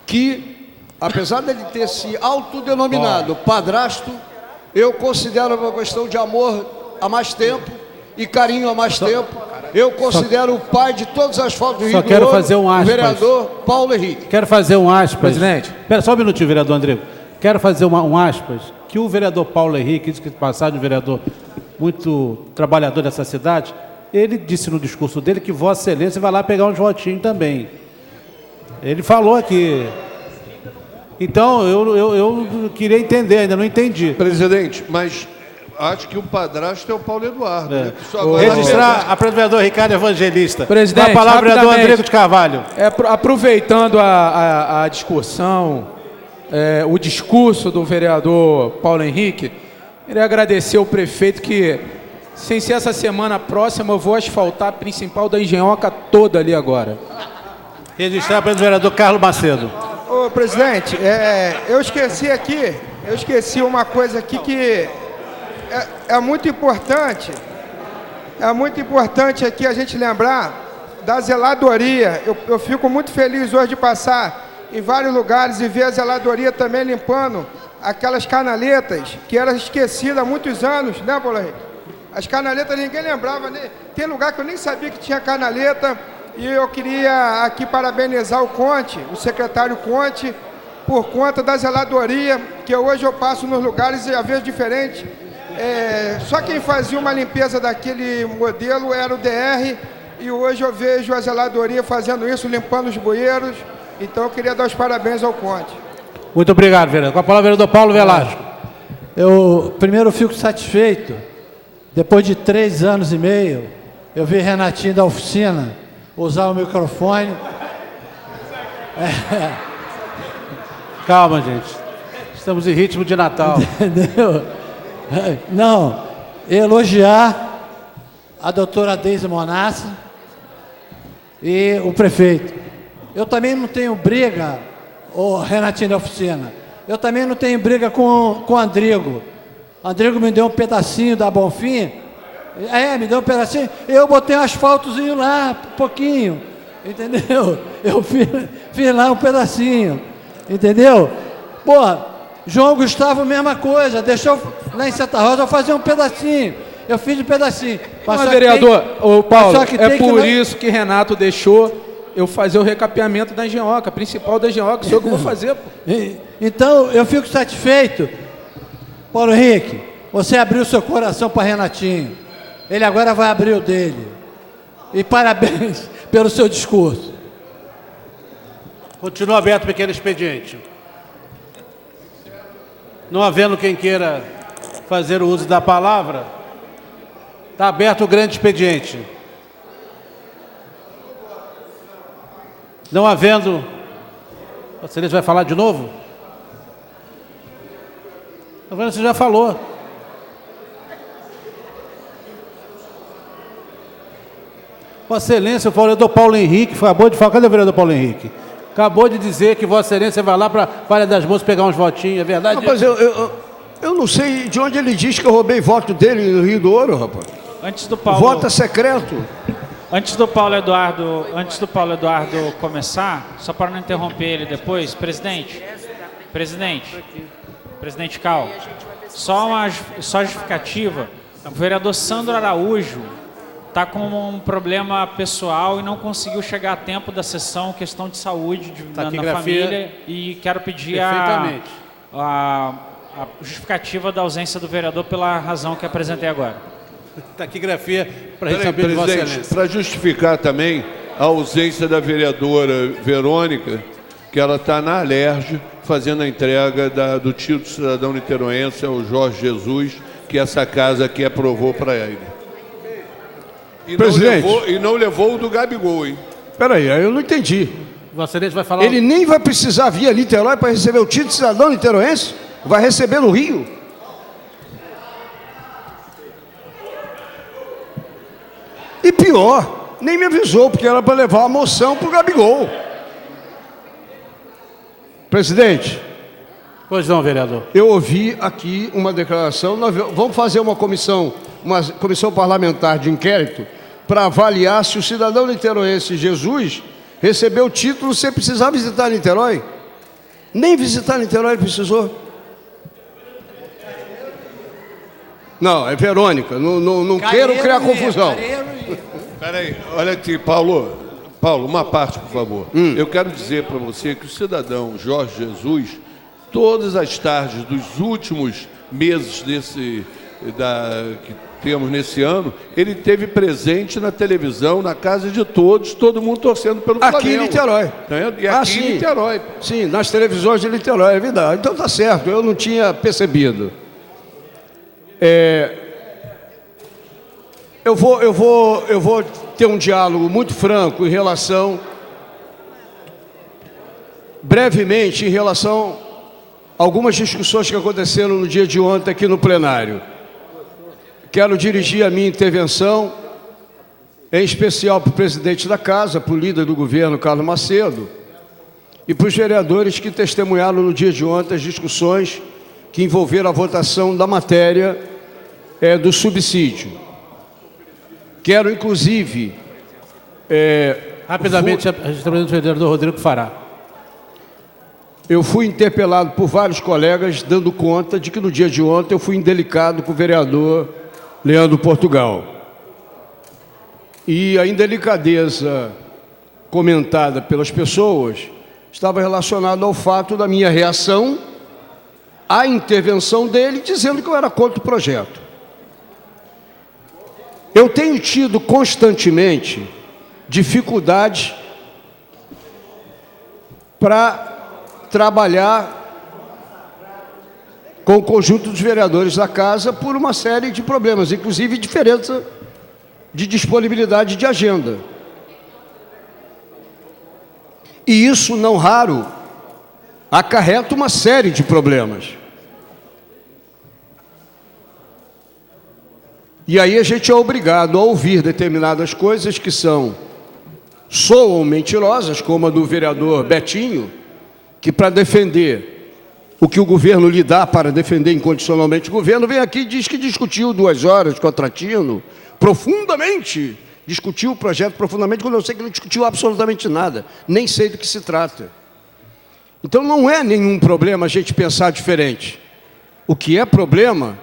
que, apesar dele ter se autodenominado padrasto, eu considero uma questão de amor há mais tempo e carinho há mais tempo. Eu considero o pai de todas as fotos do Rio Só do quero Ouro, fazer um o aspas. vereador Paulo Henrique. Quero fazer um aspas. Presidente. Espera só um minutinho, vereador Andrigo. Quero fazer um aspas, que o vereador Paulo Henrique, disse que passagem, um vereador muito trabalhador dessa cidade, ele disse no discurso dele que Vossa Excelência vai lá pegar uns votinhos também. Ele falou aqui. Então, eu queria entender, ainda não entendi. Presidente, mas acho que o padrasto é o Paulo Eduardo. Né? Que só agora- Registrar a vereador Ricardo Evangelista. Presidente, Com a palavra, vereador rapidamente. Andrigo de Carvalho. Aproveitando a discussão, o discurso do vereador Paulo Henrique, queria agradecer ao prefeito que, sem ser essa semana próxima, eu vou asfaltar a principal da Engenhoca toda ali agora. Registrar para o vereador Carlos Macedo. Ô, presidente, eu esqueci uma coisa aqui que é muito importante aqui a gente lembrar da zeladoria. Eu fico muito feliz hoje de passar em vários lugares e ver a zeladoria também limpando aquelas canaletas que eram esquecidas há muitos anos, né, Paulo Henrique? As canaletas ninguém lembrava, né? Tem lugar que eu nem sabia que tinha canaleta. E eu queria aqui parabenizar o Conte, o secretário Conte, por conta da zeladoria, que hoje eu passo nos lugares e a vejo diferente. Só quem fazia uma limpeza daquele modelo era o DR, e hoje eu vejo a zeladoria fazendo isso, limpando os bueiros. Então eu queria dar os parabéns ao Conte. Muito obrigado, vereador. Com a palavra, vereador Paulo Velasco. Eu primeiro fico satisfeito, depois de 3 anos e meio, eu vi Renatinho da oficina usar o microfone. Calma, gente. Estamos em ritmo de Natal. Entendeu? Não, elogiar a doutora Deise Monassa e o prefeito. Eu também não tenho briga, o Renatinho da oficina, eu também não tenho briga com o Andrigo. O Andrigo me deu um pedacinho da Bonfim, me deu um pedacinho, eu botei um asfaltozinho lá, pouquinho, entendeu? Eu fiz lá um pedacinho, entendeu? Pô, João Gustavo, mesma coisa, deixou lá em Santa Rosa eu fazer um pedacinho, eu fiz um pedacinho. Mas, vereador, Paulo, é por isso que Renato deixou eu fazer o recapeamento da Engenhoca, a principal da Engenhoca, sou eu que vou fazer. Pô. Então, eu fico satisfeito. Paulo Henrique, você abriu seu coração para Renatinho. Ele agora vai abrir o dele. E parabéns pelo seu discurso. Continua aberto o pequeno expediente. Não havendo quem queira fazer o uso da palavra, está aberto o grande expediente. Não havendo... Vossa Excelência vai falar de novo? Você já falou. Vossa Excelência, o vereador Paulo Henrique acabou de falar. Cadê o vereador Paulo Henrique? Acabou de dizer que Vossa Excelência vai lá para a Palha das Moças pegar uns votinhos, é verdade? Rapaz, eu não sei de onde ele diz que eu roubei voto dele no Rio do Ouro, rapaz. Antes do Paulo... Voto secreto. Antes do Paulo Eduardo começar, só para não interromper ele depois, presidente Cal, só justificativa, o vereador Sandro Araújo está com um problema pessoal e não conseguiu chegar a tempo da sessão, questão de saúde na família, e quero pedir a justificativa da ausência do vereador pela razão que apresentei agora. Taquigrafia para receber de Vossa Excelência. Para justificar também a ausência da vereadora Verônica, que ela está na Alerj fazendo a entrega do título de cidadão niteroense ao Jorge Jesus, que essa casa aqui aprovou para ele. E não levou o do Gabigol, hein? Peraí, eu não entendi. Vossa Excelência vai falar... Ele nem vai precisar vir a Niterói para receber o título de cidadão niteroense? Vai receber no Rio? E pior, nem me avisou, porque era para levar a moção para o Gabigol. Presidente. Pois não, vereador. Eu ouvi aqui uma declaração, nós vamos fazer uma comissão parlamentar de inquérito para avaliar se o cidadão niteroense Jesus recebeu o título sem precisar visitar Niterói. Nem visitar Niterói ele precisou. Não, é Verônica. Não quero criar confusão. Peraí, olha aqui, Paulo. Paulo, uma parte, por favor. Eu quero dizer para você que o cidadão Jorge Jesus, todas as tardes dos últimos meses que temos nesse ano, ele teve presente na televisão, na casa de todos, todo mundo torcendo pelo Flamengo. Aqui em Niterói. E aqui em Niterói. Sim, nas televisões de Niterói, é verdade. Então tá certo, eu não tinha percebido. Eu vou ter um diálogo muito franco brevemente, em relação a algumas discussões que aconteceram no dia de ontem aqui no plenário. Quero dirigir a minha intervenção, em especial para o presidente da Casa, para o líder do governo, Carlos Macedo, e para os vereadores que testemunharam no dia de ontem as discussões que envolveram a votação da matéria do subsídio. Quero, inclusive... Rapidamente, a representante do vereador Rodrigo Fará. Eu fui interpelado por vários colegas, dando conta de que no dia de ontem eu fui indelicado com o vereador Leandro Portugal. E a indelicadeza comentada pelas pessoas estava relacionada ao fato da minha reação à intervenção dele, dizendo que eu era contra o projeto. Eu tenho tido constantemente dificuldade para trabalhar com o conjunto dos vereadores da Casa por uma série de problemas, inclusive diferença de disponibilidade de agenda. E isso, não raro, acarreta uma série de problemas. E aí a gente é obrigado a ouvir determinadas coisas que soam mentirosas, como a do vereador Betinho, que para defender o que o governo lhe dá para defender incondicionalmente o governo, vem aqui e diz que discutiu 2 horas com a Tratino, profundamente, discutiu o projeto profundamente, quando eu sei que não discutiu absolutamente nada, nem sei do que se trata. Então não é nenhum problema a gente pensar diferente. O que é problema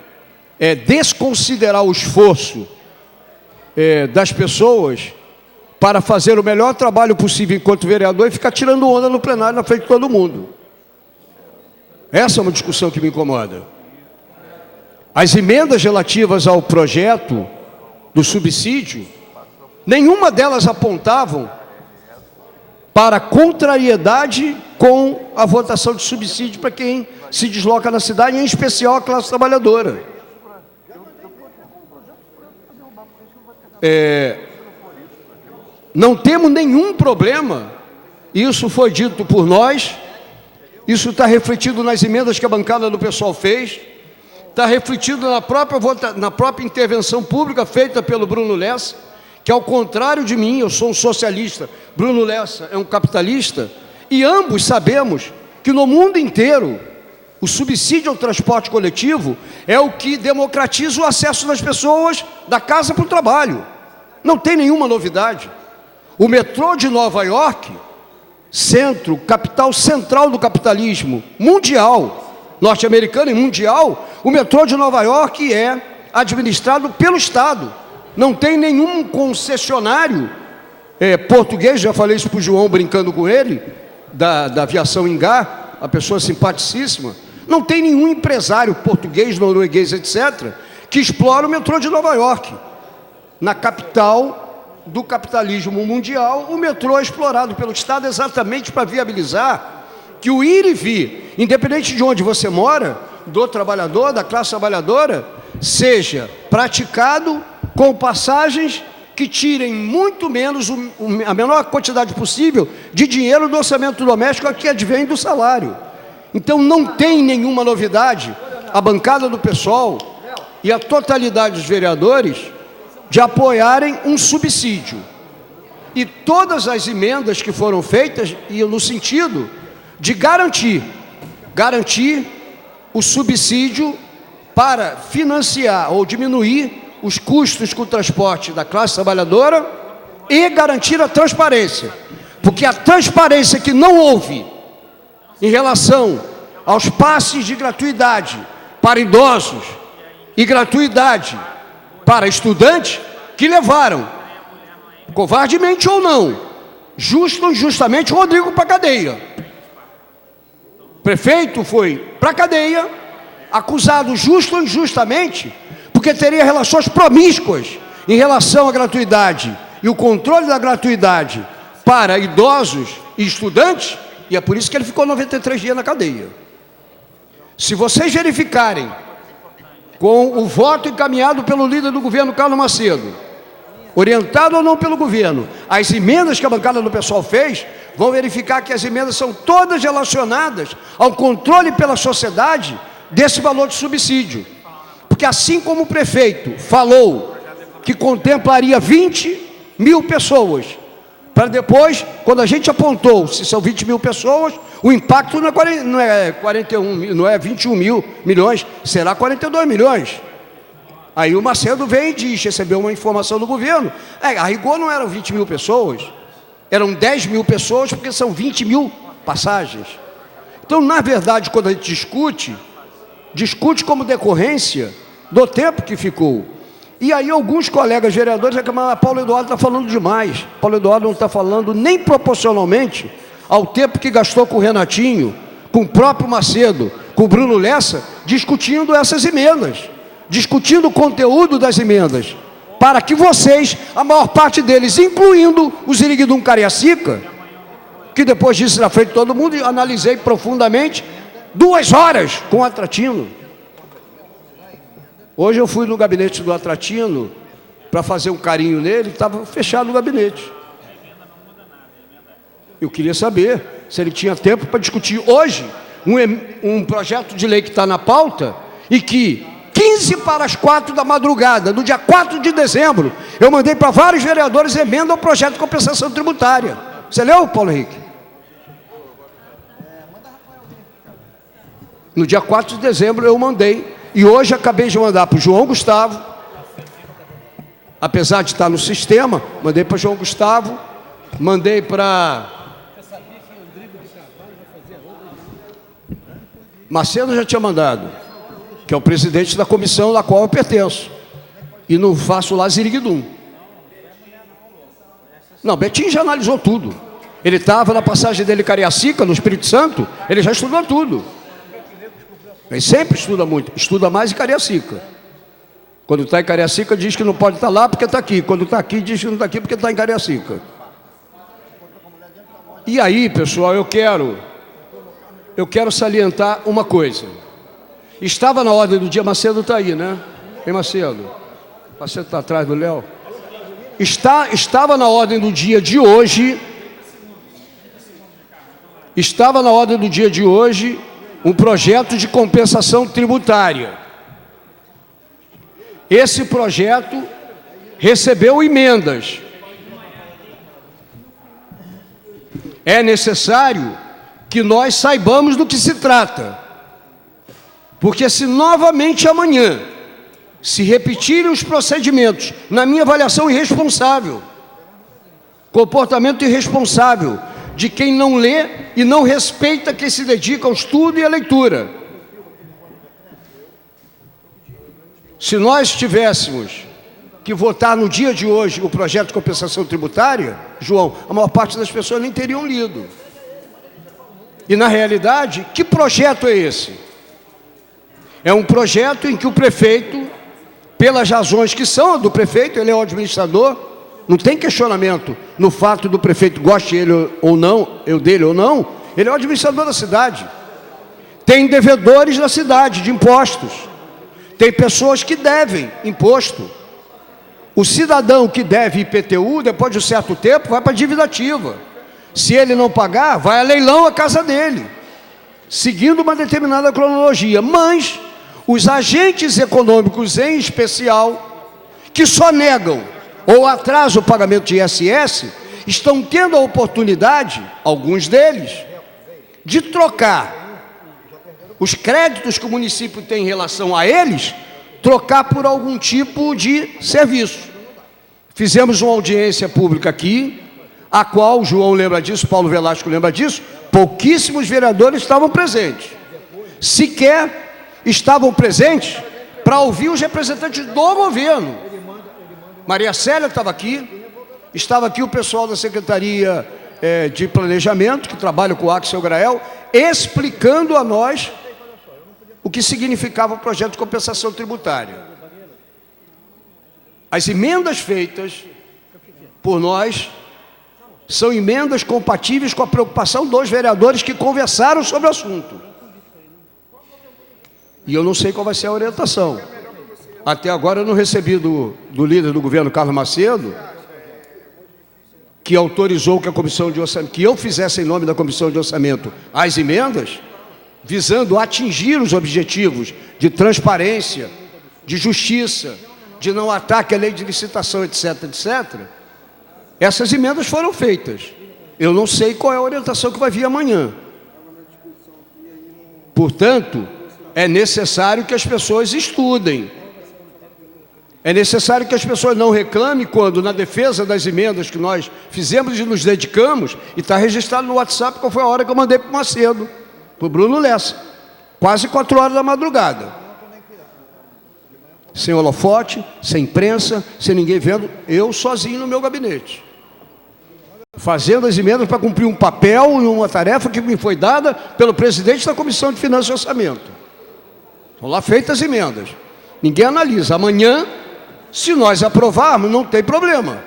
é desconsiderar o esforço das pessoas para fazer o melhor trabalho possível enquanto vereador e ficar tirando onda no plenário na frente de todo mundo. Essa é uma discussão que me incomoda. As emendas relativas ao projeto do subsídio, nenhuma delas apontavam para contrariedade com a votação de subsídio para quem se desloca na cidade, em especial a classe trabalhadora. Não temos nenhum problema, isso foi dito por nós, isso está refletido nas emendas que a bancada do pessoal fez, está refletido na própria intervenção pública feita pelo Bruno Lessa, que ao contrário de mim, eu sou um socialista, Bruno Lessa é um capitalista, e ambos sabemos que no mundo inteiro o subsídio ao transporte coletivo é o que democratiza o acesso das pessoas da casa para o trabalho. Não tem nenhuma novidade. O metrô de Nova York, capital central do capitalismo mundial, norte-americano e mundial, o metrô de Nova York é administrado pelo Estado. Não tem nenhum concessionário português, já falei isso para o João brincando com ele, da aviação Ingá, a pessoa simpaticíssima. Não tem nenhum empresário português, norueguês, etc., que explora o metrô de Nova York. Na capital do capitalismo mundial, o metrô é explorado pelo Estado exatamente para viabilizar que o ir e vir, independente de onde você mora, do trabalhador, da classe trabalhadora, seja praticado com passagens que tirem muito menos, a menor quantidade possível de dinheiro do orçamento doméstico que advém do salário. Então não tem nenhuma novidade, a bancada do PSOL e a totalidade dos vereadores, de apoiarem um subsídio. E todas as emendas que foram feitas iam no sentido de garantir o subsídio para financiar ou diminuir os custos com o transporte da classe trabalhadora e garantir a transparência. Porque a transparência que não houve em relação aos passes de gratuidade para idosos e gratuidade para estudantes que levaram, covardemente ou não, justo ou injustamente, Rodrigo para a cadeia. O prefeito foi para a cadeia, acusado justo ou injustamente, porque teria relações promíscuas em relação à gratuidade e o controle da gratuidade para idosos e estudantes, e é por isso que ele ficou 93 dias na cadeia. Se vocês verificarem, com o voto encaminhado pelo líder do governo, Carlos Macedo, orientado ou não pelo governo, as emendas que a bancada do pessoal fez, vão verificar que as emendas são todas relacionadas ao controle pela sociedade desse valor de subsídio. Porque assim como o prefeito falou que contemplaria 20 mil pessoas, para depois, quando a gente apontou se são 20 mil pessoas, o impacto não é 41, não é 21 mil milhões, será 42 milhões. Aí o Macedo vem e diz, recebeu uma informação do governo, a rigor não eram 20 mil pessoas, eram 10 mil pessoas, porque são 20 mil passagens. Então, na verdade, quando a gente discute como decorrência do tempo que ficou. E aí alguns colegas vereadores reclamaram, Paulo Eduardo está falando demais. Paulo Eduardo não está falando nem proporcionalmente ao tempo que gastou com o Renatinho, com o próprio Macedo, com o Bruno Lessa, discutindo essas emendas, discutindo o conteúdo das emendas, para que vocês, a maior parte deles, incluindo o Ziriguidum Cariacica, que depois disso na frente de todo mundo, analisei profundamente, 2 horas com o Atratino. Hoje eu fui no gabinete do Atratino para fazer um carinho nele, estava fechado o gabinete. Eu queria saber se ele tinha tempo para discutir hoje um projeto de lei que está na pauta e que 15 para as 4 da madrugada, no dia 4 de dezembro, eu mandei para vários vereadores emenda ao projeto de compensação tributária. Você leu, Paulo Henrique? No dia 4 de dezembro eu mandei, e hoje acabei de mandar para o João Gustavo, apesar de estar no sistema, mandei para o João Gustavo, mandei para Macedo, já tinha mandado, que é o presidente da comissão da qual eu pertenço, e não faço lá Ziriguidum. Não, Betinho já analisou tudo, ele estava na passagem dele Cariacica, no Espírito Santo, ele já estudou tudo. Ele sempre estuda muito, estuda mais em Cariacica. Quando está em Cariacica diz que não pode estar lá porque está aqui, quando está aqui diz que não está aqui porque está em Cariacica. E aí, pessoal, eu quero salientar uma coisa. Estava na ordem do dia, Macedo está aí, né? Hein, Macedo? Macedo está atrás do Léo? Estava na ordem do dia de hoje, um projeto de compensação tributária. Esse projeto recebeu emendas. É necessário que nós saibamos do que se trata, porque se novamente amanhã se repetirem os procedimentos, na minha avaliação irresponsável, comportamento irresponsável de quem não lê e não respeita quem se dedica ao estudo e à leitura. Se nós tivéssemos que votar no dia de hoje o projeto de compensação tributária, João, a maior parte das pessoas nem teriam lido. E na realidade, que projeto é esse? É um projeto em que o prefeito, pelas razões que são do prefeito, ele é o administrador, não tem questionamento no fato do prefeito goste ele ou não, eu dele ou não, ele é o administrador da cidade. Tem devedores na cidade de impostos. Tem pessoas que devem imposto. O cidadão que deve IPTU, depois de um certo tempo, vai para a dívida ativa. Se ele não pagar, vai a leilão a casa dele, seguindo uma determinada cronologia. Mas os agentes econômicos, em especial, que só negam ou atrasam o pagamento de ISS, estão tendo a oportunidade, alguns deles, de trocar os créditos que o município tem em relação a eles, trocar por algum tipo de serviço. Fizemos uma audiência pública aqui, a qual o João lembra disso, Paulo Velasco lembra disso, pouquíssimos vereadores estavam presentes. Sequer estavam presentes para ouvir os representantes do governo. Maria Célia estava aqui o pessoal da Secretaria de Planejamento, que trabalha com o Axel Grael, explicando a nós o que significava o projeto de compensação tributária. As emendas feitas por nós são emendas compatíveis com a preocupação dos vereadores que conversaram sobre o assunto. E eu não sei qual vai ser a orientação. Até agora eu não recebi do líder do governo, Carlos Macedo, que autorizou que a comissão de orçamento, que eu fizesse em nome da comissão de orçamento as emendas, visando atingir os objetivos de transparência, de justiça, de não ataque à lei de licitação, etc., etc., essas emendas foram feitas. Eu não sei qual é a orientação que vai vir amanhã. Portanto, é necessário que as pessoas estudem. É necessário que as pessoas não reclamem quando, na defesa das emendas que nós fizemos e nos dedicamos, e está registrado no WhatsApp qual foi a hora que eu mandei para o Macedo, para o Bruno Lessa, quase 4 horas da madrugada. Sem holofote, sem imprensa, sem ninguém vendo, eu sozinho no meu gabinete, fazendo as emendas para cumprir um papel e uma tarefa que me foi dada pelo presidente da Comissão de Finanças e Orçamento. Estão lá feitas as emendas. Ninguém analisa. Amanhã, se nós aprovarmos, não tem problema.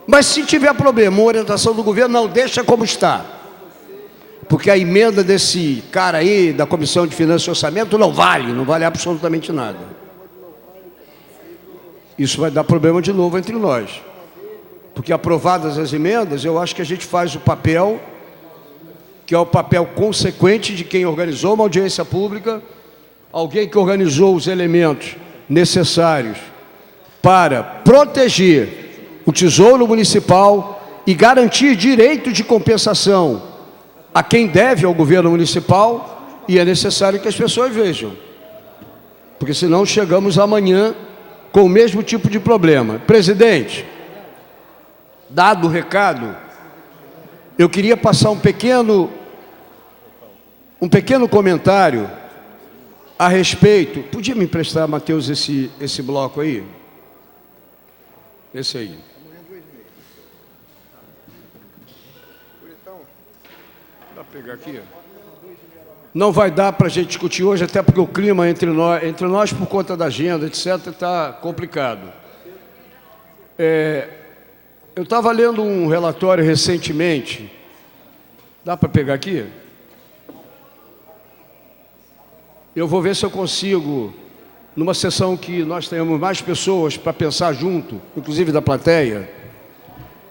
Mas se tiver problema, uma orientação do governo, não, deixa como está. Porque a emenda desse cara aí, da Comissão de Finanças e Orçamento, não vale absolutamente nada. Isso vai dar problema de novo entre nós. Porque aprovadas as emendas, eu acho que a gente faz o papel, que é o papel consequente de quem organizou uma audiência pública, alguém que organizou os elementos necessários para proteger o Tesouro Municipal e garantir direito de compensação a quem deve ao governo municipal, e é necessário que as pessoas vejam. Porque senão chegamos amanhã com o mesmo tipo de problema. Presidente, dado o recado, eu queria passar um pequeno comentário a respeito. Podia me emprestar, Matheus, esse bloco aí? Esse aí. Dá para pegar aqui? Não vai dar para a gente discutir hoje, até porque o clima entre nós por conta da agenda, etc., está complicado. Eu estava lendo um relatório recentemente. Dá para pegar aqui? Eu vou ver se eu consigo, numa sessão que nós tenhamos mais pessoas para pensar junto, inclusive da plateia.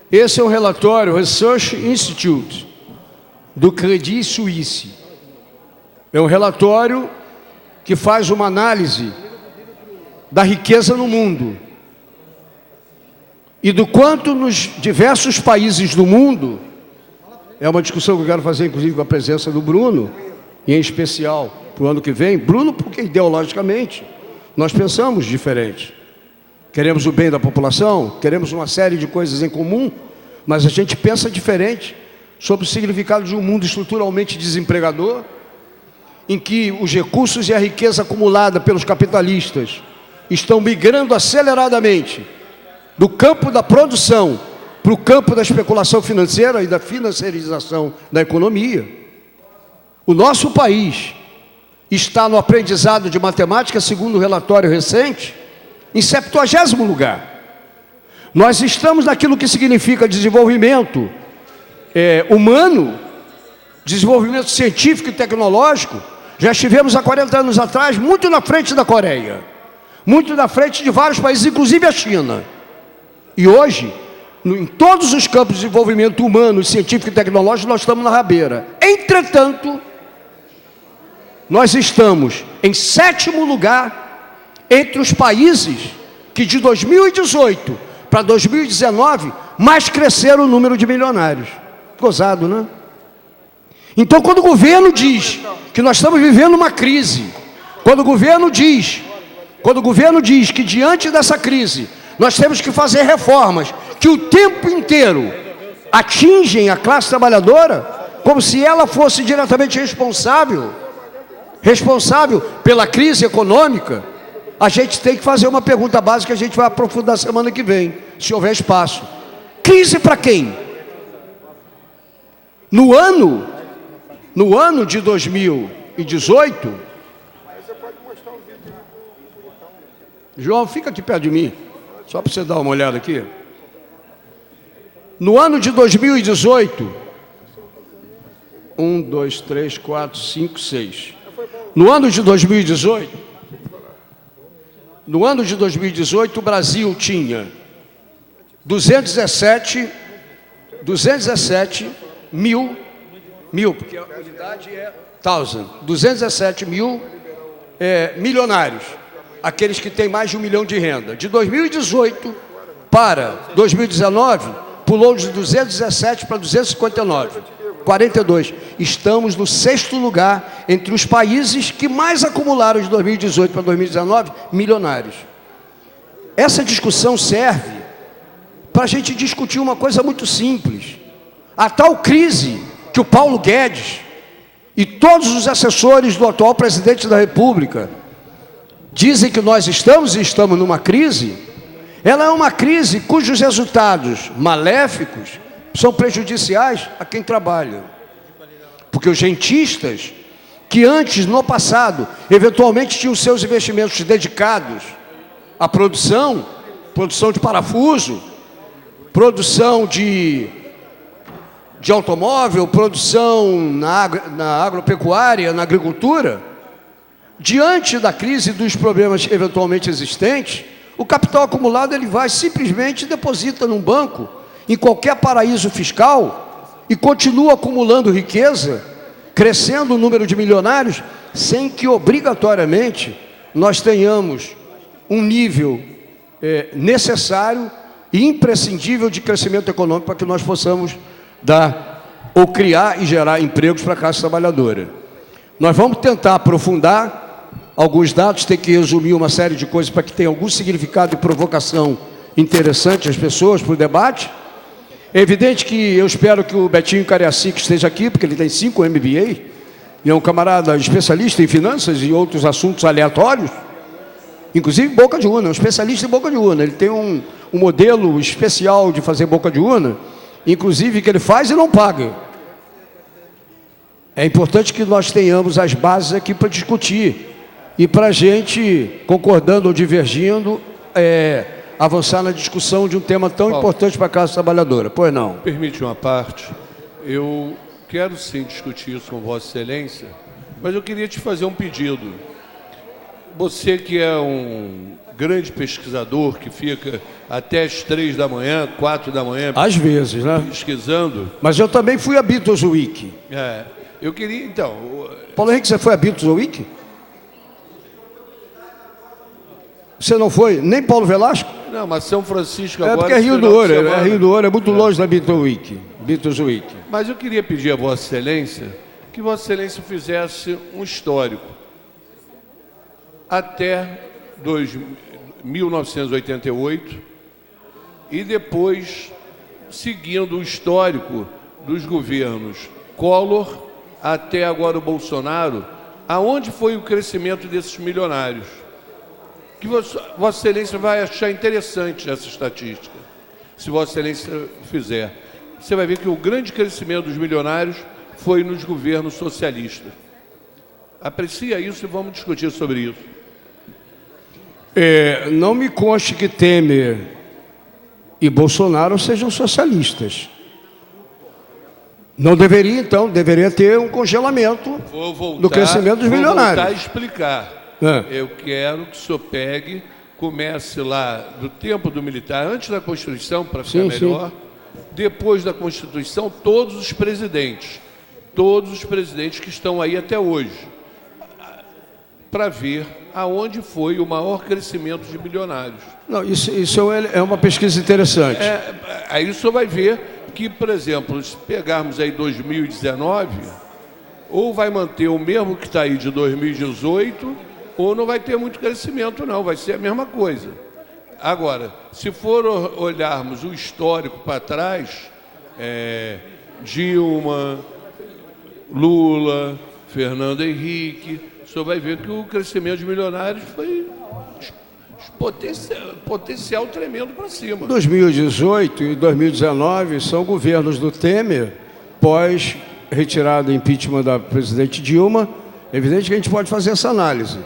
Esse é um relatório Research Institute, do Credit Suisse. É um relatório que faz uma análise da riqueza no mundo e do quanto nos diversos países do mundo, é uma discussão que eu quero fazer inclusive com a presença do Bruno, e em especial para o ano que vem. Bruno, porque ideologicamente nós pensamos diferente. Queremos o bem da população, queremos uma série de coisas em comum, mas a gente pensa diferente sobre o significado de um mundo estruturalmente desempregador, em que os recursos e a riqueza acumulada pelos capitalistas estão migrando aceleradamente do campo da produção para o campo da especulação financeira e da financiarização da economia. O nosso país está no aprendizado de matemática, segundo o relatório recente, em 70º lugar. Nós estamos naquilo que significa desenvolvimento humano, desenvolvimento científico e tecnológico. Já estivemos há 40 anos atrás muito na frente da Coreia, muito na frente de vários países, inclusive a China. E hoje, em todos os campos de desenvolvimento humano, científico e tecnológico, nós estamos na rabeira. Entretanto, nós estamos em 7º lugar entre os países que de 2018 para 2019 mais cresceram o número de milionários. Gozado, né? Então, quando o governo diz que nós estamos vivendo uma crise, quando o governo diz que diante dessa crise nós temos que fazer reformas que o tempo inteiro atingem a classe trabalhadora, como se ela fosse diretamente responsável pela crise econômica, a gente tem que fazer uma pergunta básica que a gente vai aprofundar semana que vem, se houver espaço. Crise para quem? No ano de 2018, João, fica aqui perto de mim, só para você dar uma olhada aqui. No ano de 2018, 1, 2, 3, 4, 5, 6. No ano de 2018, o Brasil tinha 217 mil, porque a unidade é 217 mil milionários, aqueles que têm mais de 1 milhão de renda. De 2018 para 2019, pulou de 217 para 259, 42. Estamos no 6º lugar entre os países que mais acumularam de 2018 para 2019 milionários. Essa discussão serve para a gente discutir uma coisa muito simples. A tal crise que o Paulo Guedes e todos os assessores do atual presidente da República dizem que nós estamos numa crise, ela é uma crise cujos resultados maléficos são prejudiciais a quem trabalha. Porque os rentistas, que antes, no passado, eventualmente tinham seus investimentos dedicados à produção de parafuso, produção de automóvel, produção na agropecuária, na agricultura, diante da crise e dos problemas eventualmente existentes, o capital acumulado ele vai simplesmente deposita num banco, em qualquer paraíso fiscal, e continua acumulando riqueza, crescendo o número de milionários, sem que obrigatoriamente nós tenhamos um nível necessário e imprescindível de crescimento econômico para que nós possamos dar ou criar e gerar empregos para a classe trabalhadora. Nós vamos tentar aprofundar alguns dados, tem que resumir uma série de coisas para que tenha algum significado e provocação interessante às pessoas para o debate. É evidente que eu espero que o Betinho Cariacica esteja aqui, porque ele tem 5 MBA, e é um camarada especialista em finanças e outros assuntos aleatórios, inclusive boca de urna, é um especialista em boca de urna. Ele tem um modelo especial de fazer boca de urna, inclusive que ele faz e não paga. É importante que nós tenhamos as bases aqui para discutir e para a gente, concordando ou divergindo, avançar na discussão de um tema tão importante para a classe trabalhadora. Pois não? Permite uma parte. Eu quero sim discutir isso com Vossa Excelência, mas eu queria te fazer um pedido. Você que é um grande pesquisador, que fica até as 3 da manhã, 4 da manhã... Às vezes, né? Pesquisando. Mas eu também fui a Beatles Week. Eu queria, então... Paulo Henrique, você foi a Beatles Week? Você não foi? Nem Paulo Velasco? Não, mas São Francisco agora... porque é Rio do Ouro, é muito longe da Beatles Week. Mas eu queria pedir a Vossa Excelência que Vossa Excelência fizesse um histórico até 1988 e depois seguindo o histórico dos governos Collor até agora o Bolsonaro, aonde foi o crescimento desses milionários. Que Vossa Excelência vai achar interessante essa estatística. Se Vossa Excelência fizer, você vai ver que o grande crescimento dos milionários foi nos governos socialistas. Aprecia isso e vamos discutir sobre isso. Não me conste que Temer e Bolsonaro sejam socialistas. Não deveria, então, deveria ter um congelamento do crescimento dos milionários. Vou voltar a explicar. Eu quero que o senhor comece lá do tempo do militar, antes da Constituição, para ficar melhor. Depois da Constituição, todos os presidentes que estão aí até hoje, para ver aonde foi o maior crescimento de milionários. Não, isso é uma pesquisa interessante. Aí o senhor vai ver que, por exemplo, se pegarmos aí 2019, ou vai manter o mesmo que está aí de 2018, ou não vai ter muito crescimento, não, vai ser a mesma coisa. Agora, se for olharmos o histórico para trás, Dilma, Lula, Fernando Henrique, o senhor vai ver que o crescimento de milionários foi potencial tremendo para cima. 2018 e 2019 são governos do Temer, pós retirada impeachment da presidente Dilma. É evidente que a gente pode fazer essa análise.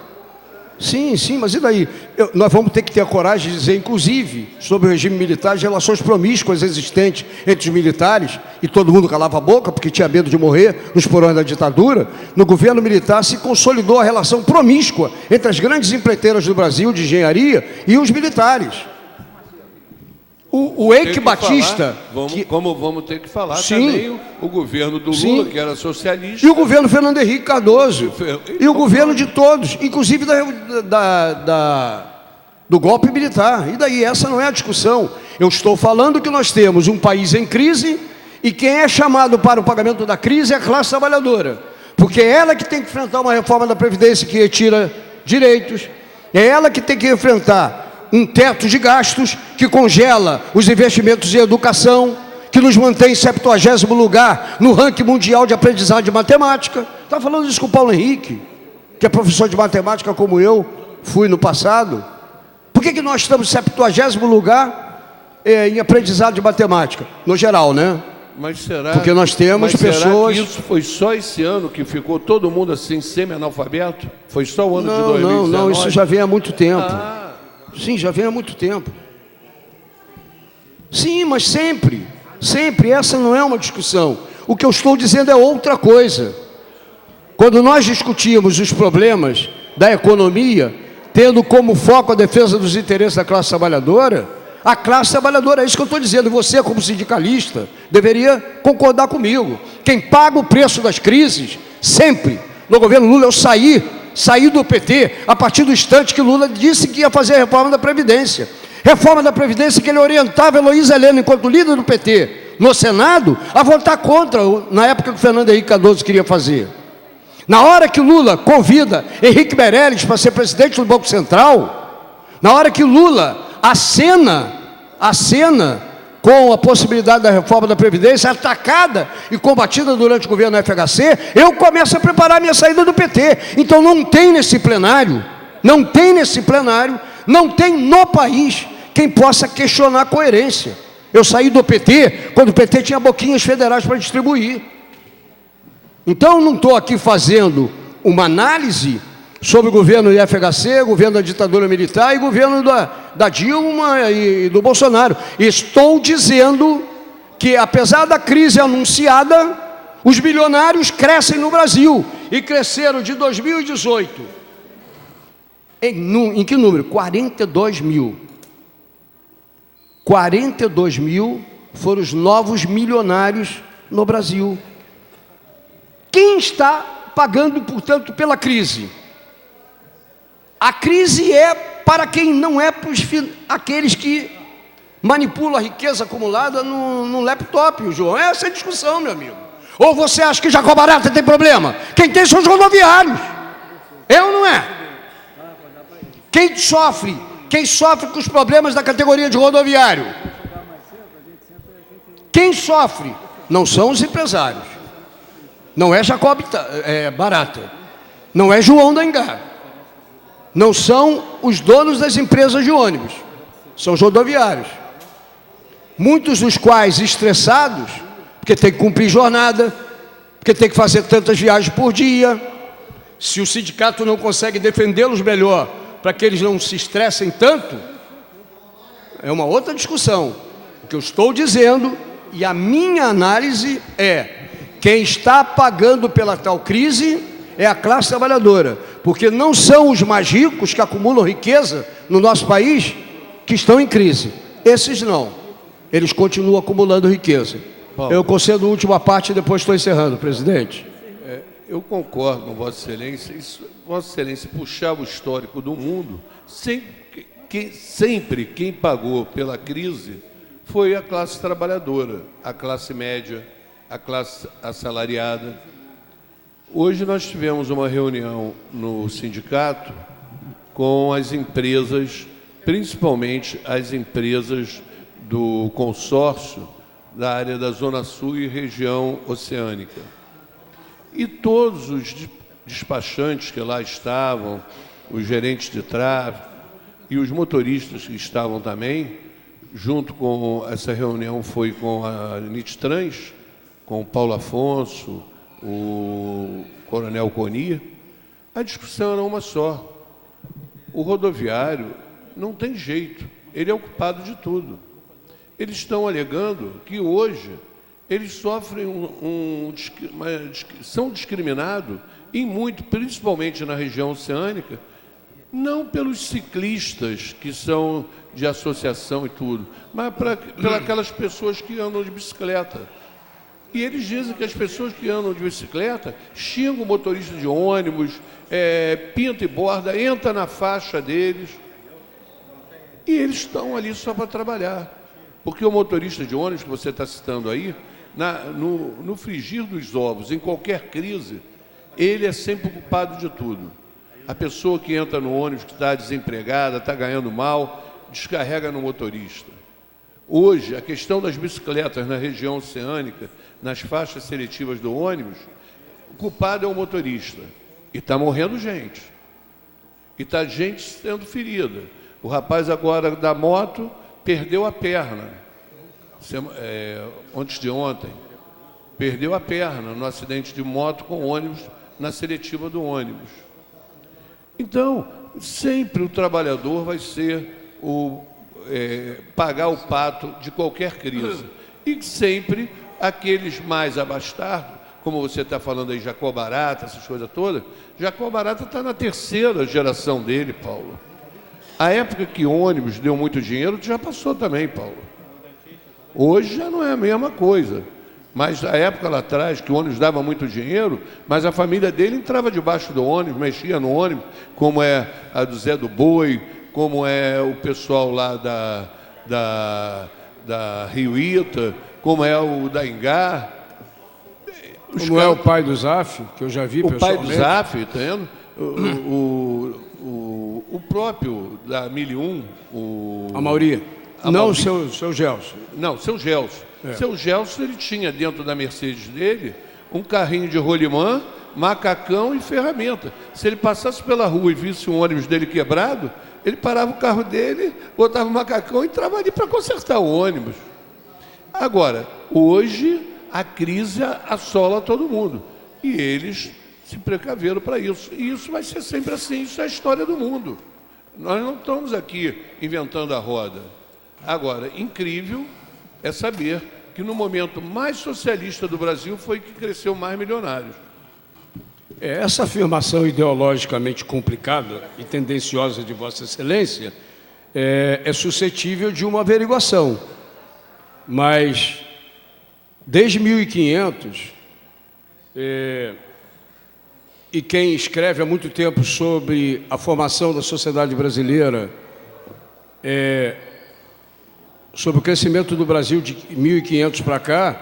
Sim, mas e daí? Nós vamos ter que ter a coragem de dizer, inclusive, sobre o regime militar, as relações promíscuas existentes entre os militares, e todo mundo calava a boca porque tinha medo de morrer nos porões da ditadura. No governo militar se consolidou a relação promíscua entre as grandes empreiteiras do Brasil de engenharia e os militares. O Eike Batista... Vamos ter que falar Sim. também o governo do Lula, Sim. que era socialista. E o governo Fernando Henrique Cardoso. E o governo de todos, inclusive do golpe militar. E daí, essa não é a discussão. Eu estou falando que nós temos um país em crise e quem é chamado para o pagamento da crise é a classe trabalhadora. Porque é ela que tem que enfrentar uma reforma da Previdência que retira direitos, é ela que tem que enfrentar um teto de gastos que congela os investimentos em educação, que nos mantém em 70º lugar no ranking mundial de aprendizagem de matemática. Está falando isso com o Paulo Henrique, que é professor de matemática como eu fui no passado. Por que nós estamos em 70º lugar em aprendizado de matemática? No geral, né? Mas será, porque nós temos pessoas... Será que isso foi só esse ano que ficou todo mundo assim semi-analfabeto? Foi só o ano de 2019? Não, isso já vem há muito tempo. Sim, já vem há muito tempo. Sim, mas sempre, essa não é uma discussão. O que eu estou dizendo é outra coisa. Quando nós discutimos os problemas da economia, tendo como foco a defesa dos interesses da classe trabalhadora, a classe trabalhadora, é isso que eu estou dizendo, você como sindicalista deveria concordar comigo. Quem paga o preço das crises, sempre, no governo Lula, eu saí do PT a partir do instante que Lula disse que ia fazer a reforma da Previdência. Reforma da Previdência que ele orientava Heloísa Helena, enquanto líder do PT, no Senado, a votar contra, na época que o Fernando Henrique Cardoso queria fazer. Na hora que Lula convida Henrique Meirelles para ser presidente do Banco Central, na hora que Lula acena com a possibilidade da reforma da Previdência, atacada e combatida durante o governo do FHC, eu começo a preparar a minha saída do PT. Então não tem nesse plenário, não tem no país quem possa questionar a coerência. Eu saí do PT quando o PT tinha boquinhas federais para distribuir. Então não estou aqui fazendo uma análise sobre o governo do FHC, governo da ditadura militar e governo da Dilma e do Bolsonaro. Estou dizendo que, apesar da crise anunciada, os bilionários crescem no Brasil e cresceram de 2018. Em que número? 42 mil. 42 mil foram os novos milionários no Brasil. Quem está pagando, portanto, pela crise? A crise é para quem não é para aqueles que manipulam a riqueza acumulada no laptop, João. Essa é a discussão, meu amigo. Ou você acha que Jacobarata tem problema? Quem tem são os rodoviários. Eu não é. Quem sofre com os problemas da categoria de rodoviário? Quem sofre? Não são os empresários. Não é Jacobarata. Não é João da Engar. Não são os donos das empresas de ônibus, são os rodoviários. Muitos dos quais estressados, porque tem que cumprir jornada, porque tem que fazer tantas viagens por dia. Se o sindicato não consegue defendê-los melhor, para que eles não se estressem tanto, é uma outra discussão. O que eu estou dizendo, e a minha análise é, quem está pagando pela tal crise é a classe trabalhadora, porque não são os mais ricos que acumulam riqueza no nosso país que estão em crise. Esses não. Eles continuam acumulando riqueza. Bom, eu concedo a última parte e depois estou encerrando, presidente. Eu concordo com Vossa Excelência. Vossa Excelência puxava o histórico do mundo, sempre quem pagou pela crise foi a classe trabalhadora, a classe média, a classe assalariada. Hoje nós tivemos uma reunião no sindicato com as empresas, principalmente as empresas do consórcio da área da Zona Sul e região oceânica. E todos os despachantes que lá estavam, os gerentes de tráfego, e os motoristas que estavam também, junto com essa reunião foi com a Nittrans, com o Paulo Afonso, o Coronel Coni, a discussão era uma só. O rodoviário não tem jeito, ele é o culpado de tudo. Eles estão alegando que hoje eles sofrem são discriminados em muito, principalmente na região oceânica, não pelos ciclistas que são de associação e tudo, mas pelas aquelas pessoas que andam de bicicleta. E eles dizem que as pessoas que andam de bicicleta xingam o motorista de ônibus, pinta e borda, entra na faixa deles. E eles estão ali só para trabalhar. Porque o motorista de ônibus que você está citando aí, no frigir dos ovos, em qualquer crise, ele é sempre o culpado de tudo. A pessoa que entra no ônibus, que está desempregada, está ganhando mal, descarrega no motorista. Hoje, a questão das bicicletas na região oceânica, nas faixas seletivas do ônibus, o culpado é o motorista. E está morrendo gente. E está gente sendo ferida. O rapaz agora da moto perdeu a perna, antes de ontem. Perdeu a perna no acidente de moto com ônibus, na seletiva do ônibus. Então, sempre o trabalhador vai ser pagar o pato de qualquer crise. E sempre aqueles mais abastados, como você está falando aí, Jacó Barata, essas coisas todas, Jacó Barata está na terceira geração dele, Paulo. A época que ônibus deu muito dinheiro, já passou também, Paulo. Hoje já não é a mesma coisa. Mas a época lá atrás, que o ônibus dava muito dinheiro, mas a família dele entrava debaixo do ônibus, mexia no ônibus, como é a do Zé do Boi, como é o pessoal lá da Rio Ita, como é o da Engar. Como é o pai do Zaf, que eu já vi pessoalmente. O pai do Zaf, está vendo? O próprio da 1001, A Mauri. Não, o seu Gelson. Não, seu Gelson. Seu Gelson, ele tinha dentro da Mercedes dele um carrinho de rolimã, macacão e ferramenta. Se ele passasse pela rua e visse um ônibus dele quebrado, ele parava o carro dele, botava o macacão e entrava ali para consertar o ônibus. Agora, hoje, a crise assola todo mundo. E eles se precaveram para isso. E isso vai ser sempre assim, isso é a história do mundo. Nós não estamos aqui inventando a roda. Agora, incrível é saber que no momento mais socialista do Brasil foi que cresceu mais milionários. Essa afirmação ideologicamente complicada e tendenciosa de Vossa Excelência é suscetível de uma averiguação. Mas, desde 1500, e quem escreve há muito tempo sobre a formação da sociedade brasileira, sobre o crescimento do Brasil de 1500 para cá,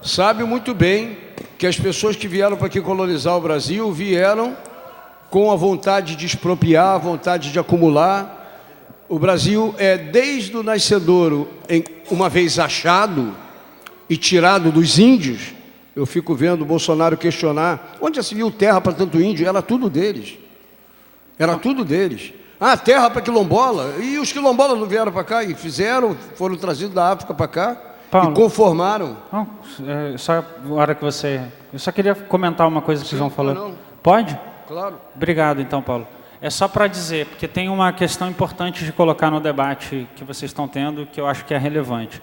sabe muito bem que as pessoas que vieram para aqui colonizar o Brasil vieram com a vontade de expropriar, a vontade de acumular. O Brasil desde o nascedouro, uma vez achado e tirado dos índios, eu fico vendo o Bolsonaro questionar, onde se viu terra para tanto índio? Era tudo deles. Era tudo deles. Ah, terra para quilombola. E os quilombolas não vieram para cá e foram trazidos da África para cá, Paulo, e conformaram. Não, só a hora que você... Eu só queria comentar uma coisa que vocês vão falando. Não. Pode? Claro. Obrigado, então, Paulo. É só para dizer, porque tem uma questão importante de colocar no debate que vocês estão tendo, que eu acho que é relevante.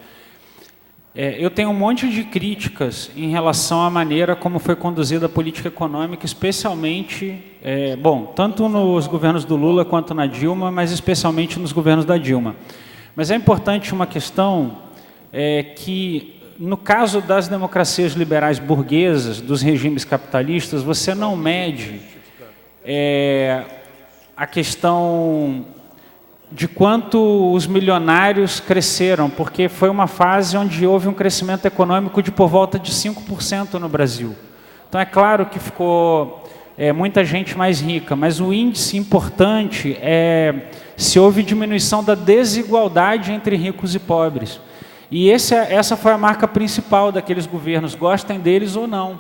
Eu tenho um monte de críticas em relação à maneira como foi conduzida a política econômica, especialmente, tanto nos governos do Lula quanto na Dilma, mas especialmente nos governos da Dilma. Mas é importante uma questão que, no caso das democracias liberais burguesas, dos regimes capitalistas, você não mede a questão de quanto os milionários cresceram, porque foi uma fase onde houve um crescimento econômico de por volta de 5% no Brasil. Então, é claro que ficou muita gente mais rica, mas o índice importante se houve diminuição da desigualdade entre ricos e pobres. E essa foi a marca principal daqueles governos, gostem deles ou não.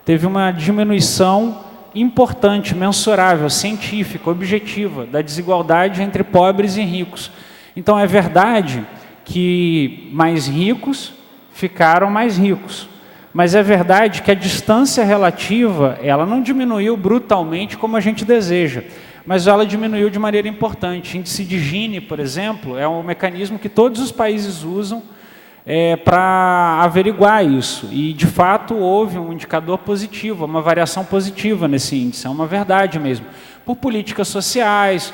Teve uma diminuição importante, mensurável, científica, objetiva, da desigualdade entre pobres e ricos. Então, é verdade que mais ricos ficaram mais ricos, mas é verdade que a distância relativa, ela não diminuiu brutalmente como a gente deseja, mas ela diminuiu de maneira importante. O índice de Gini, por exemplo, é um mecanismo que todos os países usam para averiguar isso. E, de fato, houve um indicador positivo, uma variação positiva nesse índice, é uma verdade mesmo. Por políticas sociais,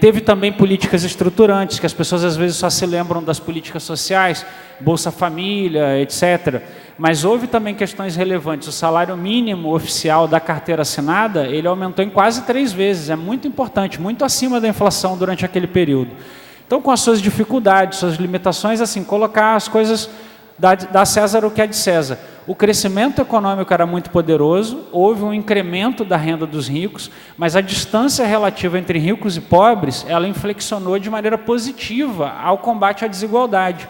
teve também políticas estruturantes, que as pessoas às vezes só se lembram das políticas sociais, Bolsa Família, etc. Mas houve também questões relevantes. O salário mínimo oficial da carteira assinada, ele aumentou em quase 3 vezes. É muito importante, muito acima da inflação durante aquele período. Então, com as suas dificuldades, suas limitações, assim, colocar as coisas, dar a César o que é de César. O crescimento econômico era muito poderoso, houve um incremento da renda dos ricos, mas a distância relativa entre ricos e pobres, ela inflexionou de maneira positiva ao combate à desigualdade.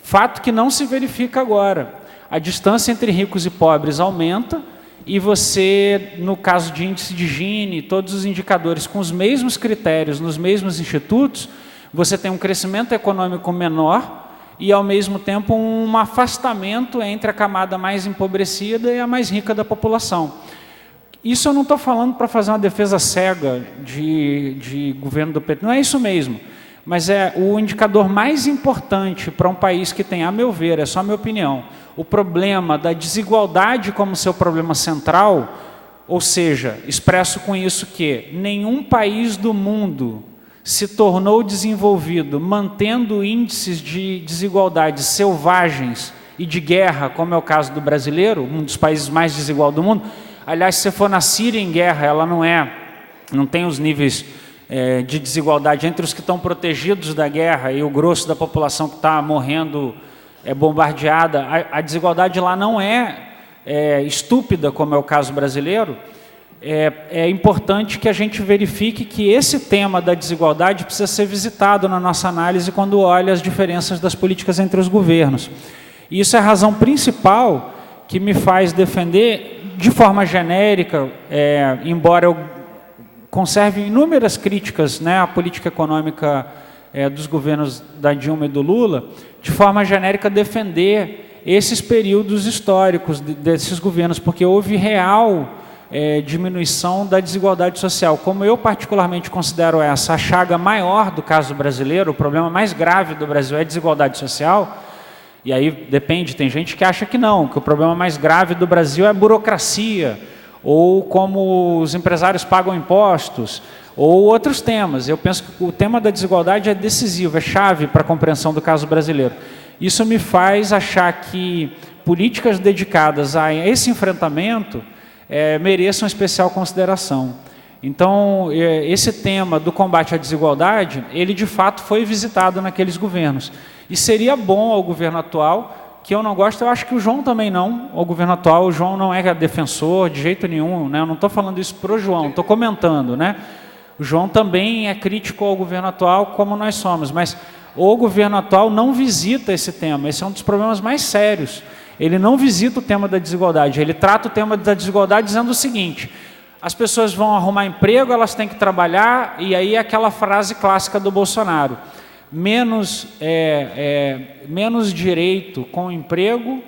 Fato que não se verifica agora. A distância entre ricos e pobres aumenta, e você, no caso de índice de Gini, todos os indicadores com os mesmos critérios, nos mesmos institutos, você tem um crescimento econômico menor e, ao mesmo tempo, um afastamento entre a camada mais empobrecida e a mais rica da população. Isso eu não estou falando para fazer uma defesa cega de governo do PT, não é isso mesmo, mas é o indicador mais importante para um país que tem, a meu ver, é só a minha opinião, o problema da desigualdade como seu problema central, ou seja, expresso com isso que nenhum país do mundo se tornou desenvolvido mantendo índices de desigualdade selvagens e de guerra, como é o caso do brasileiro, um dos países mais desiguais do mundo. Aliás, se você for na Síria em guerra, ela não tem os níveis de desigualdade entre os que estão protegidos da guerra e o grosso da população que está morrendo bombardeada. A desigualdade lá não é estúpida, como é o caso brasileiro. É importante que a gente verifique que esse tema da desigualdade precisa ser visitado na nossa análise quando olha as diferenças das políticas entre os governos. E isso é a razão principal que me faz defender, de forma genérica, embora eu conserve inúmeras críticas à política econômica dos governos da Dilma e do Lula, de forma genérica defender esses períodos históricos desses governos, porque houve real diminuição da desigualdade social. Como eu particularmente considero essa a chaga maior do caso brasileiro, o problema mais grave do Brasil é a desigualdade social, e aí depende, tem gente que acha que não, que o problema mais grave do Brasil é a burocracia, ou como os empresários pagam impostos, ou outros temas. Eu penso que o tema da desigualdade é decisivo, é chave para a compreensão do caso brasileiro. Isso me faz achar que políticas dedicadas a esse enfrentamento mereçam especial consideração. Então, esse tema do combate à desigualdade, ele de fato foi visitado naqueles governos. E seria bom ao governo atual, que eu não gosto, eu acho que o João também não, ao governo atual, o João não é defensor de jeito nenhum, eu não estou falando isso para o João, estou comentando, O João também é crítico ao governo atual, como nós somos, mas o governo atual não visita esse tema, esse é um dos problemas mais sérios. Ele não visita o tema da desigualdade, ele trata o tema da desigualdade dizendo o seguinte: as pessoas vão arrumar emprego, elas têm que trabalhar, e aí é aquela frase clássica do Bolsonaro, menos direito com emprego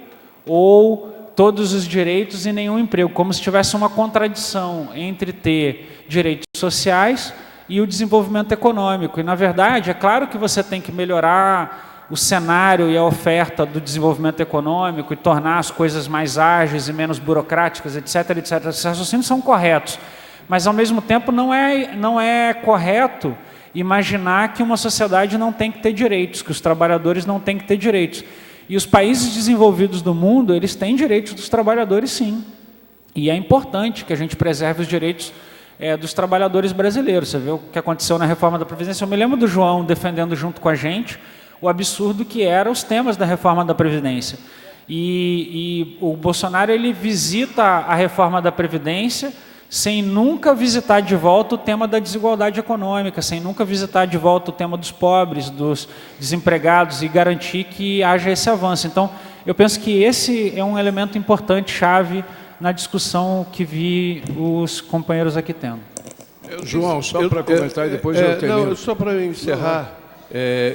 ou todos os direitos e nenhum emprego, como se tivesse uma contradição entre ter direitos sociais e o desenvolvimento econômico. E, na verdade, é claro que você tem que melhorar o cenário e a oferta do desenvolvimento econômico e tornar as coisas mais ágeis e menos burocráticas, etc., etc. Esses raciocínios são corretos, mas, ao mesmo tempo, não é correto imaginar que uma sociedade não tem que ter direitos, que os trabalhadores não têm que ter direitos. E os países desenvolvidos do mundo, eles têm direitos dos trabalhadores, sim. E é importante que a gente preserve os direitos dos trabalhadores brasileiros. Você vê o que aconteceu na reforma da Previdência. Eu me lembro do João defendendo junto com a gente o absurdo que eram os temas da reforma da Previdência. E o Bolsonaro, ele visita a reforma da Previdência sem nunca visitar de volta o tema da desigualdade econômica, sem nunca visitar de volta o tema dos pobres, dos desempregados, e garantir que haja esse avanço. Então, eu penso que esse é um elemento importante, chave, na discussão que vi os companheiros aqui tendo. João, só para comentar e depois eu termino. Não, só para encerrar,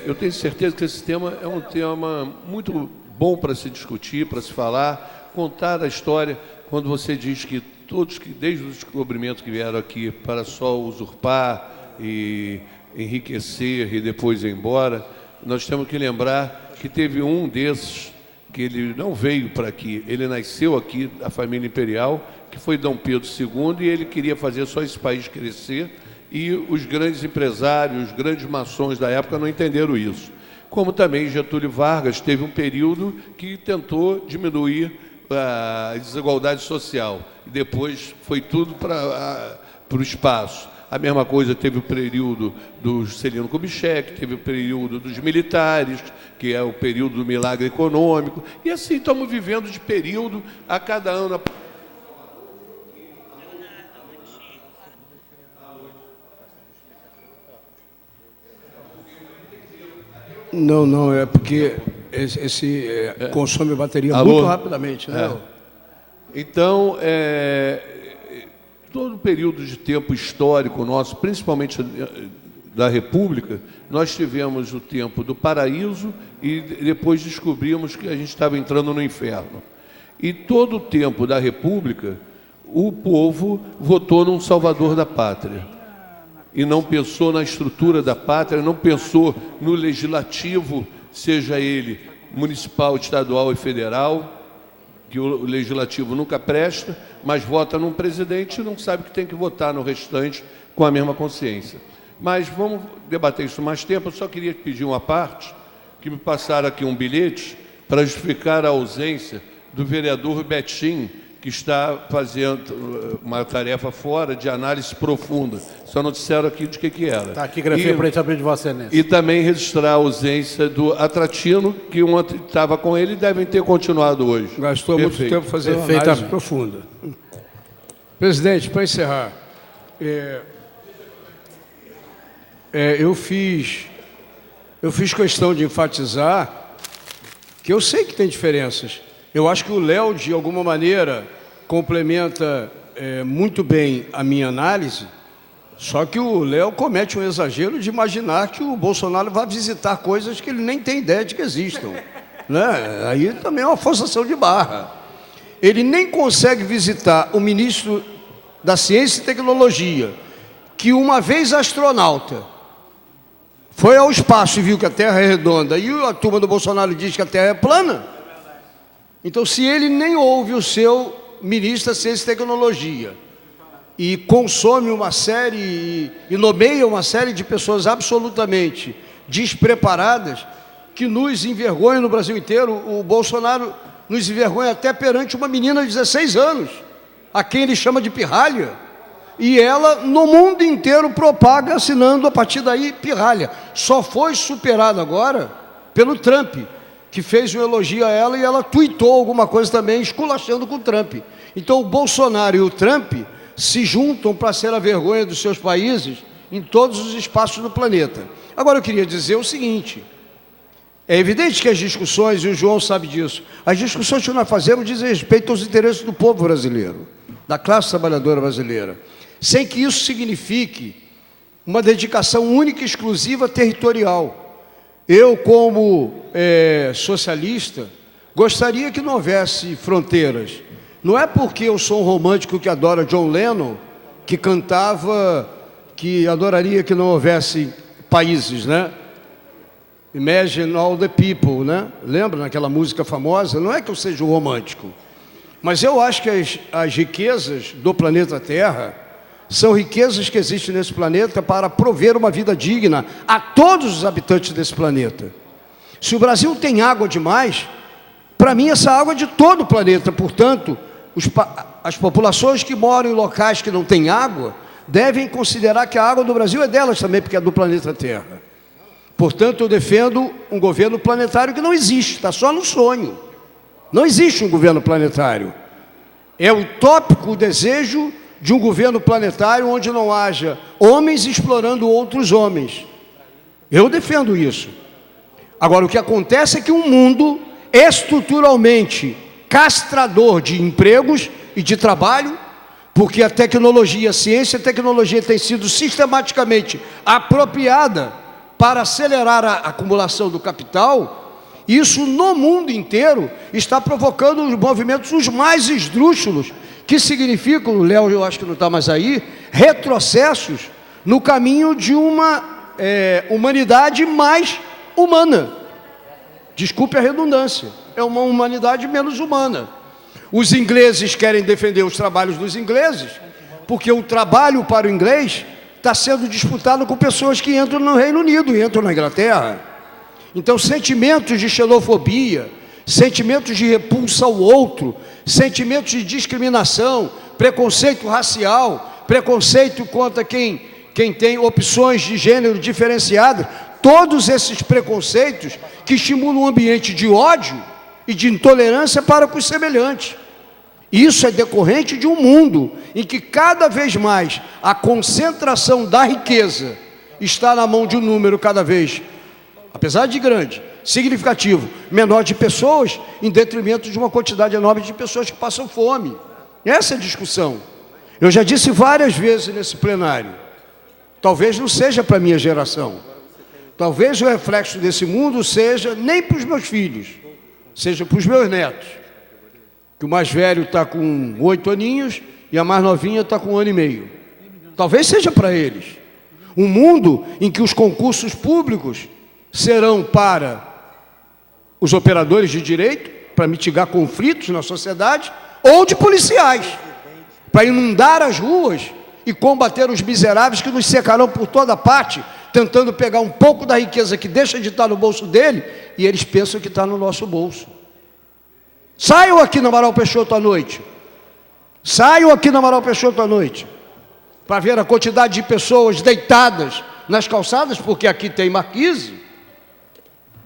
eu tenho certeza que esse tema é um tema muito bom para se discutir, para se falar, contar a história, quando você diz que todos que, desde os descobrimentos que vieram aqui para só usurpar e enriquecer e depois ir embora, nós temos que lembrar que teve um desses que ele não veio para aqui, ele nasceu aqui, da família imperial, que foi Dom Pedro II, e ele queria fazer só esse país crescer, e os grandes empresários, os grandes maçons da época não entenderam isso. Como também Getúlio Vargas teve um período que tentou diminuir a desigualdade social, e depois foi tudo para o espaço. A mesma coisa teve o período do Juscelino Kubitschek, teve o período dos militares, que é o período do milagre econômico, e assim estamos vivendo de período a cada ano. Não, é porque consome bateria muito rapidamente, né? Então, todo o período de tempo histórico nosso, principalmente da República, nós tivemos o tempo do paraíso e depois descobrimos que a gente estava entrando no inferno. E todo o tempo da República, o povo votou num salvador da pátria. E não pensou na estrutura da pátria, não pensou no legislativo, seja ele municipal, estadual e federal, que o legislativo nunca presta, mas vota num presidente e não sabe que tem que votar no restante com a mesma consciência. Mas vamos debater isso mais tempo. Eu só queria pedir uma parte, que me passaram aqui um bilhete para justificar a ausência do vereador Betim, que está fazendo uma tarefa fora de análise profunda. Só não disseram aqui de que era. Está aqui, grafia para saber de Vossa Excelência. E também registrar a ausência do Atratino, que ontem estava com ele e devem ter continuado hoje. Gastou muito tempo fazendo uma análise profunda. Presidente, para encerrar, eu fiz questão de enfatizar que eu sei que tem diferenças. Eu acho que o Léo, de alguma maneira, complementa muito bem a minha análise, só que o Léo comete um exagero de imaginar que o Bolsonaro vai visitar coisas que ele nem tem ideia de que existam. Né? Aí também é uma forçação de barra. Ele nem consegue visitar o ministro da Ciência e Tecnologia, que uma vez astronauta, foi ao espaço e viu que a Terra é redonda, e a turma do Bolsonaro diz que a Terra é plana. Então, se ele nem ouve o seu ministro da Ciência e Tecnologia e consome uma série, e nomeia uma série de pessoas absolutamente despreparadas, que nos envergonham no Brasil inteiro, o Bolsonaro nos envergonha até perante uma menina de 16 anos, a quem ele chama de pirralha, e ela, no mundo inteiro, propaga, assinando a partir daí pirralha. Só foi superada agora pelo Trump, que fez um elogio a ela e ela tuitou alguma coisa também, esculachando com o Trump. Então, o Bolsonaro e o Trump se juntam para ser a vergonha dos seus países em todos os espaços do planeta. Agora, eu queria dizer o seguinte, é evidente que as discussões, e o João sabe disso, as discussões que nós fazemos dizem respeito aos interesses do povo brasileiro, da classe trabalhadora brasileira, sem que isso signifique uma dedicação única e exclusiva territorial. Eu, como socialista, gostaria que não houvesse fronteiras. Não é porque eu sou um romântico que adora John Lennon, que cantava que adoraria que não houvesse países, né? Imagine all the people, né? Lembra naquela música famosa? Não é que eu seja um romântico, mas eu acho que as riquezas do planeta Terra são riquezas que existem nesse planeta para prover uma vida digna a todos os habitantes desse planeta. Se o Brasil tem água demais, para mim essa água é de todo o planeta. Portanto, as populações que moram em locais que não têm água devem considerar que a água do Brasil é delas também, porque é do planeta Terra. Portanto, eu defendo um governo planetário que não existe, está só no sonho. Não existe um governo planetário. É utópico o desejo de um governo planetário onde não haja homens explorando outros homens. Eu defendo isso. Agora, o que acontece é que um mundo estruturalmente castrador de empregos e de trabalho, porque a tecnologia, a ciência e a tecnologia tem sido sistematicamente apropriada para acelerar a acumulação do capital. Isso no mundo inteiro está provocando os movimentos os mais esdrúxulos, que significam, o Léo eu acho que não está mais aí, retrocessos no caminho de uma humanidade mais humana. Desculpe a redundância, é uma humanidade menos humana. Os ingleses querem defender os trabalhos dos ingleses, porque o trabalho para o inglês está sendo disputado com pessoas que entram no Reino Unido e entram na Inglaterra. Então, sentimentos de xenofobia, sentimentos de repulsa ao outro, sentimentos de discriminação, preconceito racial, preconceito contra quem tem opções de gênero diferenciadas, todos esses preconceitos que estimulam um ambiente de ódio e de intolerância para com os semelhantes. Isso é decorrente de um mundo em que cada vez mais a concentração da riqueza está na mão de um número cada vez, apesar de grande, significativo, menor de pessoas, em detrimento de uma quantidade enorme de pessoas que passam fome. Essa é a discussão. Eu já disse várias vezes nesse plenário, talvez não seja para a minha geração, talvez o reflexo desse mundo seja nem para os meus filhos, seja para os meus netos, que o mais velho está com 8 aninhos e a mais novinha está com 1 ano e meio. Talvez seja para eles. Um mundo em que os concursos públicos serão para os operadores de direito, para mitigar conflitos na sociedade, ou de policiais, para inundar as ruas e combater os miseráveis que nos cercarão por toda parte, tentando pegar um pouco da riqueza que deixa de estar no bolso dele, e eles pensam que está no nosso bolso. Saiam aqui na Amaral Peixoto à noite. Saiam aqui na Amaral Peixoto à noite, para ver a quantidade de pessoas deitadas nas calçadas, porque aqui tem marquise.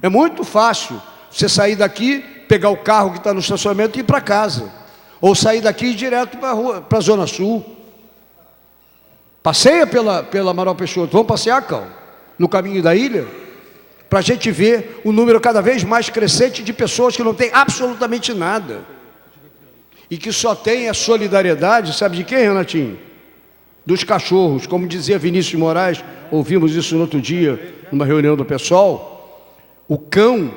É muito fácil você sair daqui, pegar o carro que está no estacionamento e ir para casa. Ou sair daqui e ir direto para a Zona Sul. Passeia pela Amaral Peixoto. Vamos passear, Cal? No caminho da ilha? Para a gente ver o número cada vez mais crescente de pessoas que não têm absolutamente nada. E que só tem a solidariedade, sabe de quem, Renatinho? Dos cachorros. Como dizia Vinícius Moraes, ouvimos isso no outro dia, numa reunião do pessoal. O cão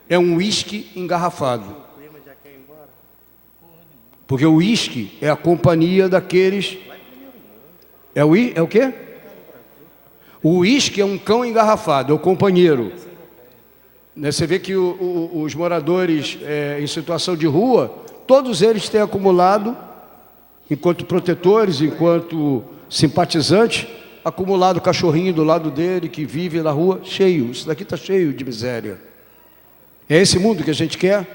é um uísque engarrafado. Porque o uísque é a companhia daqueles... É o quê? O uísque é um cão engarrafado, é o companheiro. Você vê que os moradores em situação de rua, todos eles têm acumulado, enquanto protetores, enquanto simpatizantes, acumulado cachorrinho do lado dele, que vive na rua, cheio. Isso daqui está cheio de miséria. É esse mundo que a gente quer?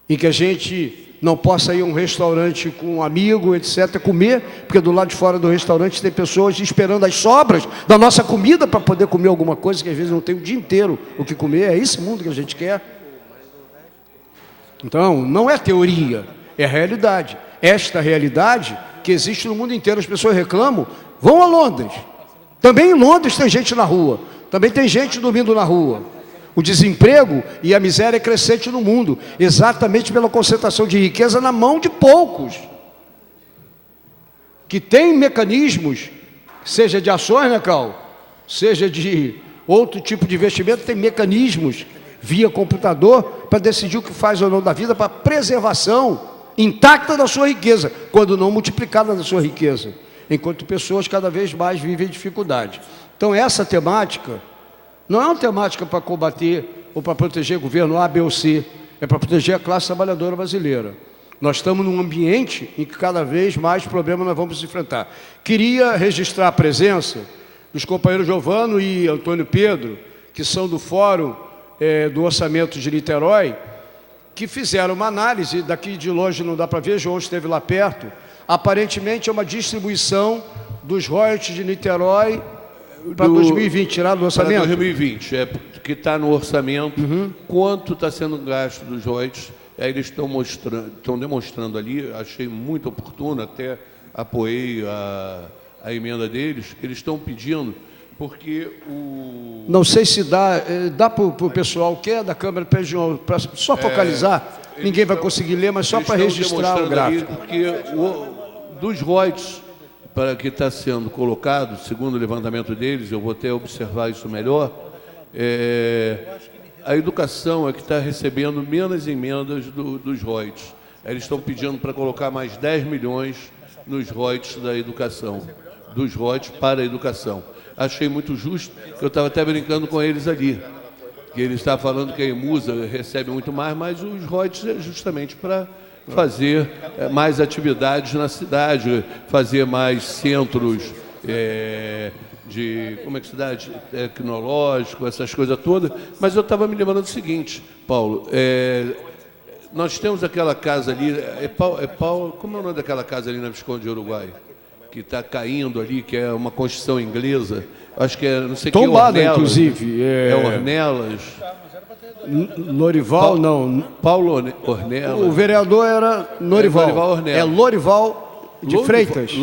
Em que a gente não possa ir a um restaurante com um amigo, etc., comer, porque do lado de fora do restaurante tem pessoas esperando as sobras da nossa comida para poder comer alguma coisa que às vezes não tem o dia inteiro o que comer. É esse mundo que a gente quer? Então, não é teoria, é realidade. Esta realidade que existe no mundo inteiro. As pessoas reclamam, vão a Londres. Também em Londres tem gente na rua, também tem gente dormindo na rua. O desemprego e a miséria é crescente no mundo, exatamente pela concentração de riqueza na mão de poucos, que tem mecanismos, seja de ações, né, Cal? Seja de outro tipo de investimento, tem mecanismos via computador para decidir o que faz ou não da vida, para preservação intacta da sua riqueza, quando não multiplicada da sua riqueza, enquanto pessoas cada vez mais vivem em dificuldade. Então essa temática não é uma temática para combater ou para proteger o governo A, B ou C, é para proteger a classe trabalhadora brasileira. Nós estamos num ambiente em que cada vez mais problemas nós vamos enfrentar. Queria registrar a presença dos companheiros Giovano e Antônio Pedro, que são do Fórum do Orçamento de Niterói, que fizeram uma análise, daqui de longe não dá para ver, João esteve lá perto, aparentemente é uma distribuição dos royalties de Niterói para 2020, tirado do orçamento? Para 2020, que está no orçamento, quanto está sendo gasto dos royalties, eles estão demonstrando ali, achei muito oportuno, até apoiei a emenda deles, eles estão pedindo porque o... Não sei se dá para o pessoal que é da Câmara, para só focalizar, ninguém vai conseguir ler, mas só para registrar o gráfico. Porque dos royalties para que está sendo colocado, segundo o levantamento deles, eu vou até observar isso melhor, a educação é que está recebendo menos emendas dos royalties. Eles estão pedindo para colocar mais 10 milhões nos royalties da educação, dos royalties para a educação. Achei muito justo, eu estava até brincando com eles ali, que eles estavam falando que a EMUSA recebe muito mais, mas os royalties é justamente para fazer mais atividades na cidade, fazer mais centros de, como é que se dá, tecnológico, essas coisas todas. Mas eu estava me lembrando do seguinte, Paulo, nós temos aquela casa ali, como é o nome daquela casa ali na Visconde de Uruguai? Que está caindo ali, que é uma construção inglesa, acho que é, não sei o que, tombada, Ornelas, inclusive. Ornelas. Lorival, não. Paulo Ornelas. O vereador era Lorival. Lorival Ornelas. É Lorival de Freitas.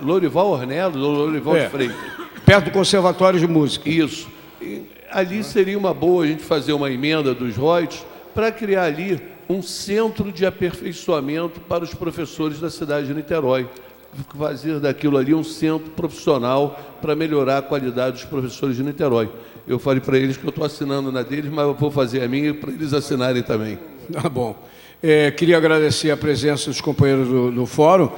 Lorival Ornelas ou Lorival de Freitas. Perto do Conservatório de Música. Isso. E ali seria uma boa a gente fazer uma emenda dos royalties para criar ali um centro de aperfeiçoamento para os professores da cidade de Niterói. Fazer daquilo ali um centro profissional para melhorar a qualidade dos professores de Niterói. Eu falei para eles que eu estou assinando na deles, mas eu vou fazer a minha para eles assinarem também. Tá bom. Queria agradecer a presença dos companheiros do fórum.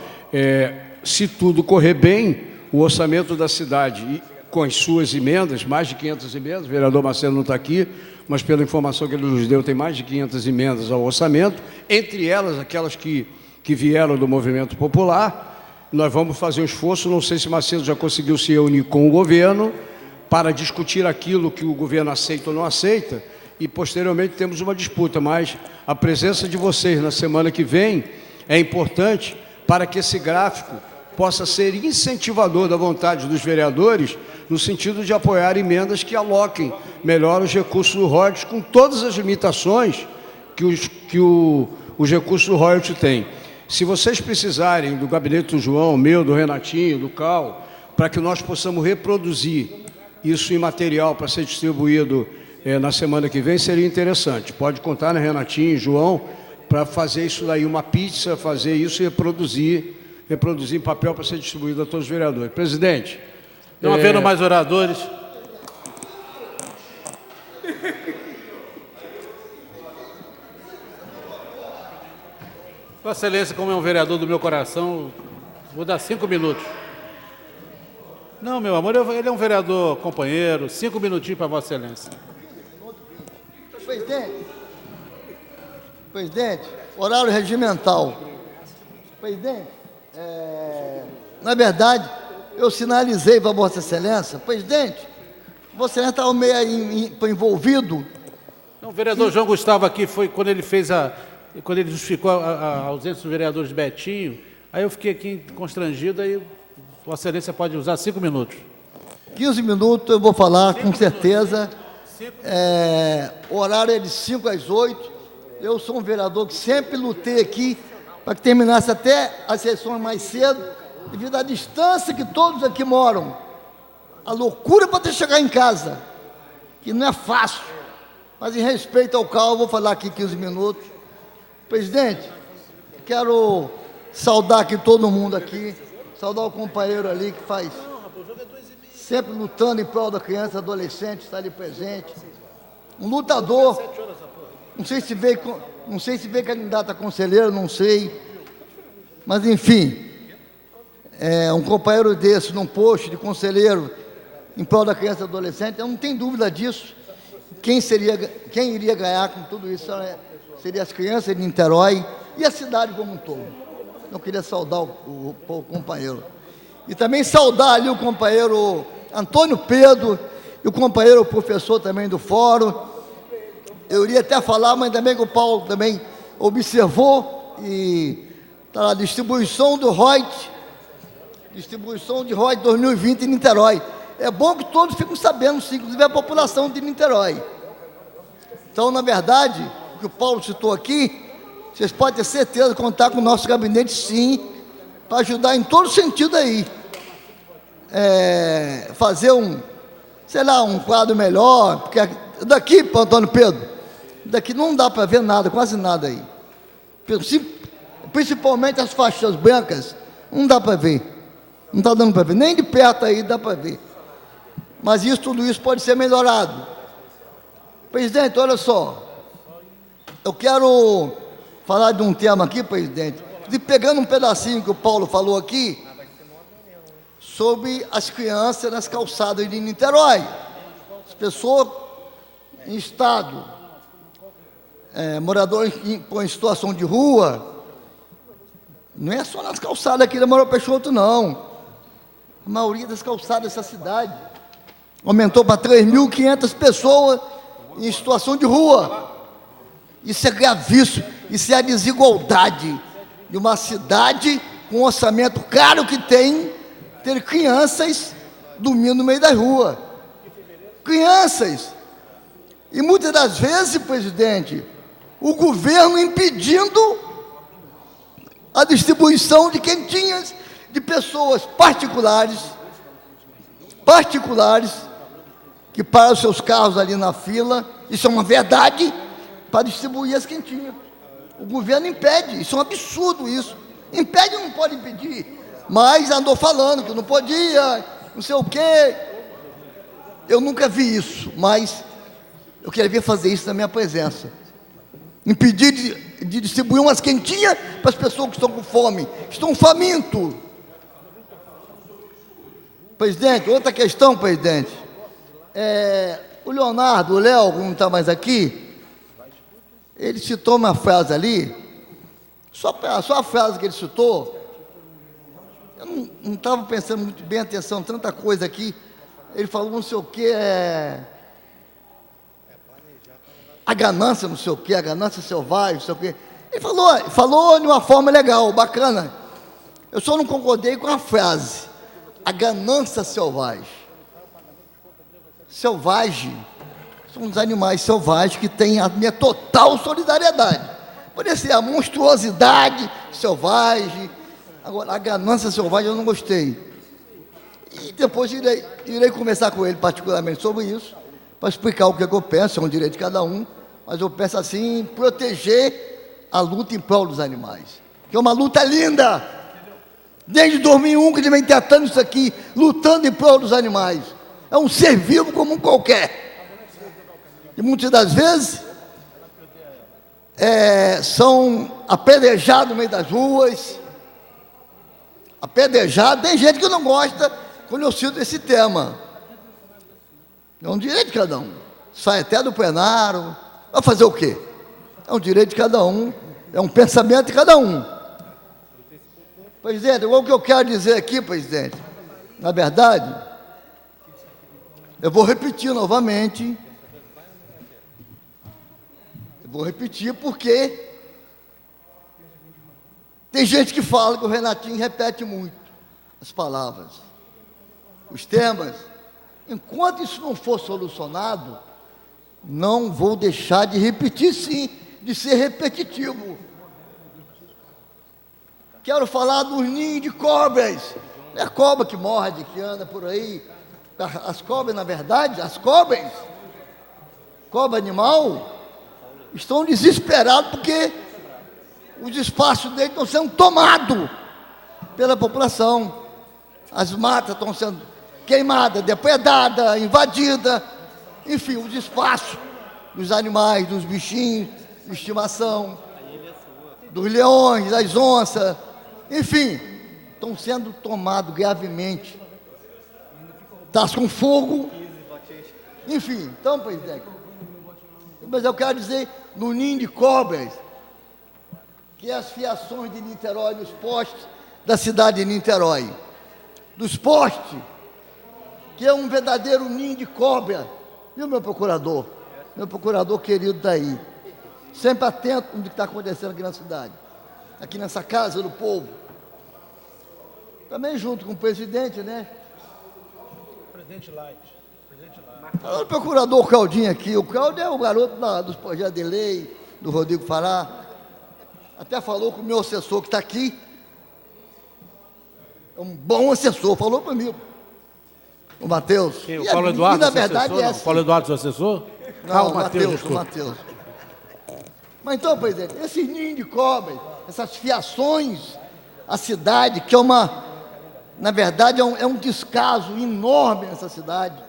Se tudo correr bem, o orçamento da cidade, com as suas emendas, mais de 500 emendas, o vereador Marcelo não está aqui, mas pela informação que ele nos deu, tem mais de 500 emendas ao orçamento, entre elas aquelas que vieram do movimento popular. Nós vamos fazer um esforço, não sei se Macedo já conseguiu se reunir com o governo para discutir aquilo que o governo aceita ou não aceita, e posteriormente temos uma disputa, mas a presença de vocês na semana que vem é importante para que esse gráfico possa ser incentivador da vontade dos vereadores, no sentido de apoiar emendas que aloquem melhor os recursos do royalties, com todas as limitações que os recursos do royalties têm. Se vocês precisarem do gabinete do João, meu, do Renatinho, do Cal, para que nós possamos reproduzir isso em material para ser distribuído na semana que vem, seria interessante. Pode contar, né, Renatinho, João, para fazer isso daí, uma pizza, fazer isso e reproduzir em papel para ser distribuído a todos os vereadores. Presidente. Não havendo mais oradores. Vossa Excelência, como é um vereador do meu coração, vou dar 5 minutos. Não, meu amor, ele é um vereador companheiro, 5 minutinhos para Vossa Excelência. Presidente, horário regimental. Presidente, na verdade, eu sinalizei para Vossa Excelência, presidente, Vossa Excelência estava meio envolvido. Não, o vereador João Gustavo aqui foi quando ele fez quando ele justificou a ausência dos vereadores Betinho, aí eu fiquei aqui constrangido, aí Vossa Excelência pode usar 5 minutos. 15 minutos eu vou falar, com certeza. O horário é de 5 às 8. Eu sou um vereador que sempre lutei aqui para que terminasse até as sessões mais cedo, devido à distância que todos aqui moram. A loucura para ter chegar em casa, que não é fácil. Mas em respeito ao Cal, eu vou falar aqui 15 minutos. Presidente, quero saudar aqui todo mundo aqui, saudar o companheiro ali que faz, sempre lutando em prol da criança, adolescente, está ali presente. Um lutador, não sei se veio candidato a conselheiro, não sei, mas enfim, um companheiro desse num posto de conselheiro em prol da criança e adolescente, eu não tenho dúvida disso. Quem iria ganhar com tudo isso seria as crianças de Niterói e a cidade como um todo. Eu queria saudar o companheiro. E também saudar ali o companheiro Antônio Pedro e o companheiro professor também do fórum. Eu iria até falar, mas também que o Paulo também observou, e está a distribuição do ROIT, distribuição de ROIT 2020 em Niterói. É bom que todos fiquem sabendo, sim, inclusive a população de Niterói. Então, na verdade, o que o Paulo citou aqui, vocês podem ter certeza de contar com o nosso gabinete, sim, para ajudar em todo sentido aí. fazer sei lá, um quadro melhor, porque daqui para Antônio Pedro, daqui não dá para ver nada, quase nada aí. Principalmente as faixas brancas, não dá para ver. Não está dando para ver, nem de perto aí dá para ver. Mas tudo isso pode ser melhorado. Presidente, olha só, eu quero falar de um tema aqui, presidente, pegando um pedacinho que o Paulo falou aqui, sobre as crianças nas calçadas de Niterói. As pessoas em estado, moradores em situação de rua, não é só nas calçadas aqui da Manuel Peixoto, não. A maioria das calçadas dessa cidade aumentou para 3.500 pessoas em situação de rua. Isso é gravíssimo, isso é a desigualdade de uma cidade com um orçamento caro que tem, ter crianças dormindo no meio da rua. Crianças. E muitas das vezes, presidente, o governo impedindo a distribuição de quentinhas de pessoas particulares, que param seus carros ali na fila, isso é uma verdade, para distribuir as quentinhas. O governo impede, isso é um absurdo isso. Impede, não pode impedir, mas andou falando que não podia, não sei o quê. Eu nunca vi isso, mas eu queria fazer isso na minha presença. Impedir de distribuir umas quentinhas para as pessoas que estão com fome, que estão famintos. Presidente, outra questão, presidente. O Leonardo, o Léo, que não está mais aqui, ele citou uma frase ali, só a frase que ele citou, eu não estava prestando muito bem atenção, tanta coisa aqui. Ele falou não sei o que, a ganância, não sei o que, a ganância selvagem, não sei o que. Ele falou de uma forma legal, bacana. Eu só não concordei com a frase, a ganância selvagem. Selvagem, são os animais selvagens que têm a minha total solidariedade. Poderia ser a monstruosidade selvagem, agora a ganância selvagem eu não gostei. E depois irei conversar com ele particularmente sobre isso, para explicar o que eu penso, é um direito de cada um, mas eu penso assim, em proteger a luta em prol dos animais, que é uma luta linda, desde 2001 que ele vem tratando isso aqui, lutando em prol dos animais, é um ser vivo como um qualquer, e muitas das vezes são apedrejados no meio das ruas, apedrejados, tem gente que não gosta quando eu cito esse tema. É um direito de cada um. Sai até do plenário. Vai fazer o quê? É um direito de cada um. É um pensamento de cada um. Presidente, o que eu quero dizer aqui, presidente, na verdade, eu vou repetir novamente. Eu vou repetir porque tem gente que fala que o Renatinho repete muito as palavras, os temas. Enquanto isso não for solucionado, não vou deixar de repetir, sim, de ser repetitivo. Quero falar dos ninhos de cobras. Não é a cobra que morde, que anda por aí. As cobras, na verdade, cobra animal, estão desesperados porque os espaços deles estão sendo tomados pela população. As matas estão sendo queimadas, depredadas, invadidas. Enfim, os espaços dos animais, dos bichinhos de estimação, dos leões, das onças, enfim, estão sendo tomados gravemente. Está com fogo. Enfim, então, presidente, mas eu quero dizer, no ninho de cobras, que é as fiações de Niterói, nos postes da cidade de Niterói, dos postes, que é um verdadeiro ninho de cobra. E o meu procurador querido está aí, sempre atento no que está acontecendo aqui na cidade, aqui nessa casa do povo, também junto com o presidente, né? Presidente Light. O procurador Claudinho aqui, o Claudio é o garoto dos projetos de lei, do Rodrigo Fará, até falou com o meu assessor que está aqui, é um bom assessor, falou para mim, O Matheus. Quem, o Paulo Eduardo, na seu verdade, assessor, é não? assim. Paulo Eduardo, seu assessor? Não, o Matheus, desculpa. o Matheus. Mas então, presidente, esses ninhos de cobre, essas fiações à cidade, que é uma, na verdade, é um descaso enorme nessa cidade,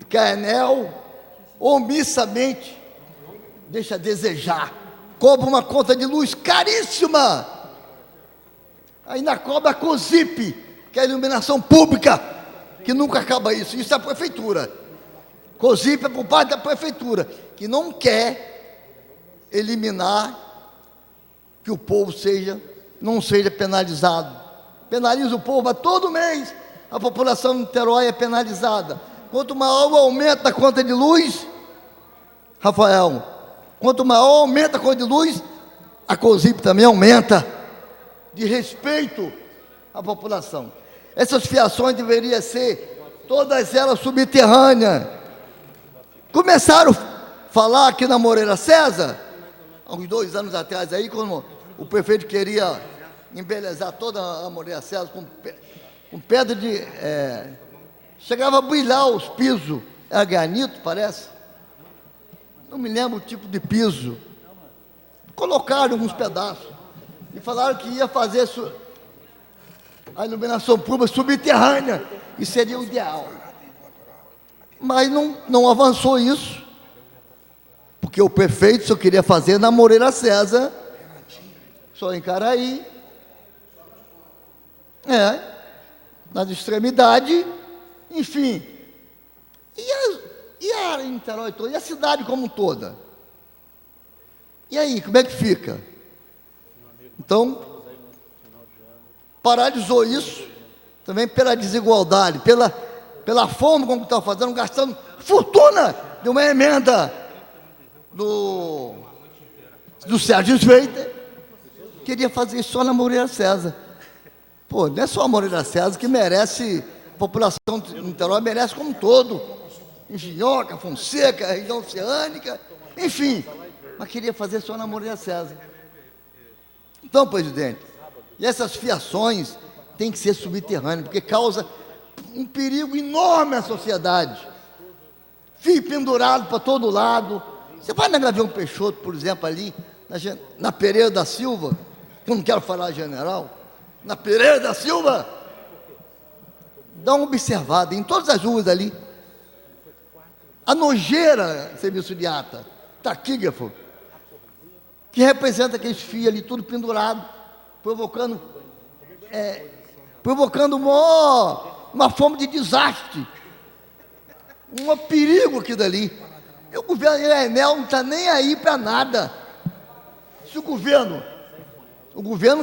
que a Enel, omissamente, deixa a desejar, cobra uma conta de luz caríssima, ainda cobra a COSIP, que é a iluminação pública, que nunca acaba isso é a prefeitura. COSIP é por parte da prefeitura, que não quer eliminar que o povo não seja penalizado. Penaliza o povo, mas todo mês a população de Niterói é penalizada. Quanto maior o aumento da conta de luz, Rafael, quanto maior aumenta a conta de luz, a COSIP também aumenta, de respeito à população. Essas fiações deveriam ser, todas elas subterrâneas. Começaram a falar aqui na Moreira César, há uns 2 anos atrás, aí, quando o prefeito queria embelezar toda a Moreira César com pedra de... chegava a brilhar os pisos, era granito, parece. Não me lembro o tipo de piso. Colocaram alguns pedaços e falaram que ia fazer a iluminação pública subterrânea, e seria o ideal. Mas não avançou isso, porque o prefeito só queria fazer na Moreira César, só em Caraí, nas extremidades, enfim. E a área de Niterói toda, e a cidade como toda? E aí, como é que fica? Então, paralisou isso, também pela desigualdade, pela forma como estava fazendo, gastando fortuna de uma emenda do Sérgio Sveiter, queria fazer isso só na Moreira César. Pô, não é só a Moreira César que merece, a população de Niterói merece como um todo, Engenhoca, Fonseca, região oceânica, enfim, mas queria fazer só na Moreira César. Então, presidente, e essas fiações têm que ser subterrâneas, porque causa um perigo enorme à sociedade. Fio pendurado para todo lado. Você vai na Gavião Peixoto, por exemplo, ali, na Pereira da Silva, eu não quero falar general, na Pereira da Silva, dá uma observada em todas as ruas ali. A nojeira, serviço de ata, taquígrafo, que representa aqueles fios ali, tudo pendurado, provocando uma forma de desastre, um perigo aqui dali. E o governo e a Enel não está nem aí para nada. Se o governo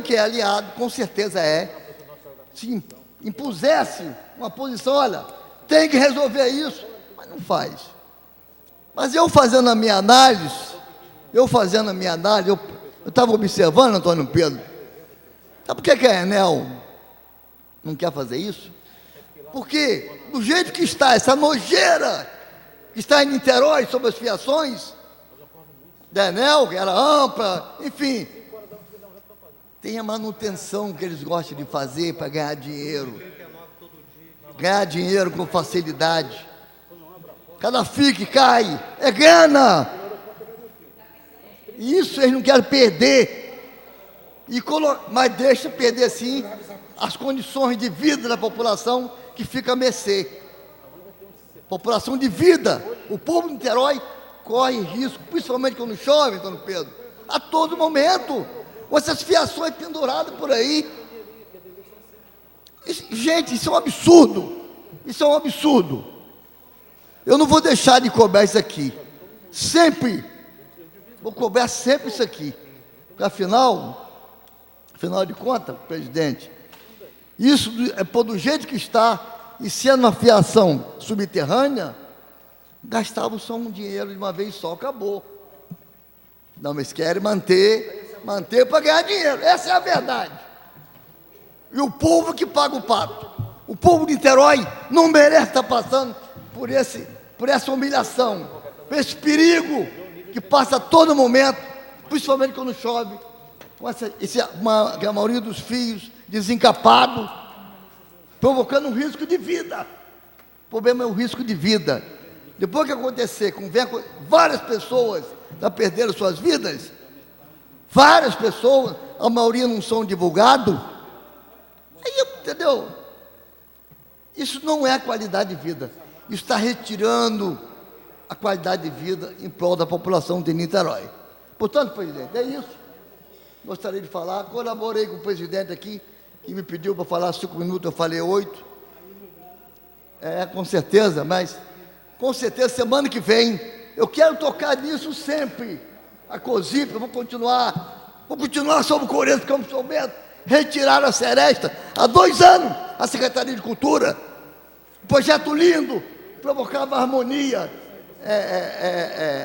que é aliado, com certeza se impusesse uma posição, olha, tem que resolver isso, mas não faz. Mas eu fazendo a minha análise, eu estava observando, Antônio Pedro, sabe por que a Enel não quer fazer isso? Porque, do jeito que está, essa nojeira que está em Niterói sobre as fiações da Enel, que era ampla, enfim, tem a manutenção que eles gostam de fazer para ganhar dinheiro. Ganhar dinheiro com facilidade. Cada fio que cai é grana. E isso eles não querem perder. Mas deixa perder, sim, as condições de vida da população que fica a mercê. População de vida. O povo de Niterói corre risco, principalmente quando chove, Antônio Pedro, a todo momento, com essas fiações penduradas por aí. Gente, isso é um absurdo. Isso é um absurdo. Eu não vou deixar de cobrar isso aqui. Sempre. Vou cobrar sempre isso aqui. Porque afinal de contas, presidente, isso é do jeito que está, e sendo uma fiação subterrânea, gastava só um dinheiro de uma vez só, acabou. Não, mas querem manter para ganhar dinheiro. Essa é a verdade. E o povo que paga o pato. O povo de Niterói não merece estar passando por essa humilhação, por esse perigo que passa a todo momento, principalmente quando chove, com a maioria dos fios desencapados. provocando um risco de vida. O problema é o risco de vida. Depois que acontecer, com várias pessoas já perderam suas vidas, várias pessoas, a maioria não são divulgados, aí, entendeu? Isso não é qualidade de vida. Isso está retirando a qualidade de vida em prol da população de Niterói. Portanto, presidente, é isso. Gostaria de falar. Colaborei com o presidente aqui, que me pediu para falar 5 minutos, eu falei 8. Com certeza, mas com certeza semana que vem eu quero tocar nisso sempre. A COSIP, eu vou continuar sobre o Coreto do Campo São Bento. Retiraram a seresta há 2 anos, a Secretaria de Cultura. Um projeto lindo, provocava harmonia,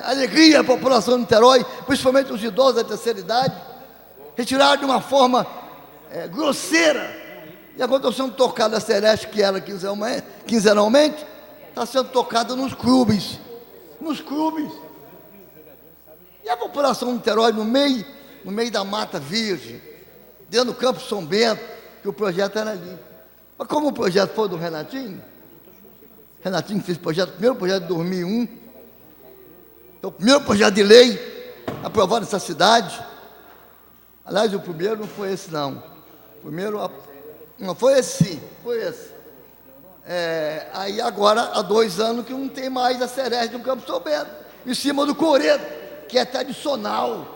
alegria à população de Niterói, principalmente os idosos da terceira idade. Retiraram de uma forma grosseira. E agora está sendo tocada a seresta, que era quinzenalmente, está sendo tocada nos clubes. Nos clubes. E a população de Niterói, no meio da Mata Virgem, dentro do Campo São Bento, que o projeto era ali. Mas como o projeto foi do Renatinho fez o projeto, o primeiro projeto de 2001, então o primeiro projeto de lei aprovado nessa cidade. Aliás, o primeiro não foi esse, não. O primeiro, não foi esse, sim, foi esse. Aí agora, há 2 anos que não tem mais a seresta do Campo São Bento, em cima do Coreto, que é tradicional.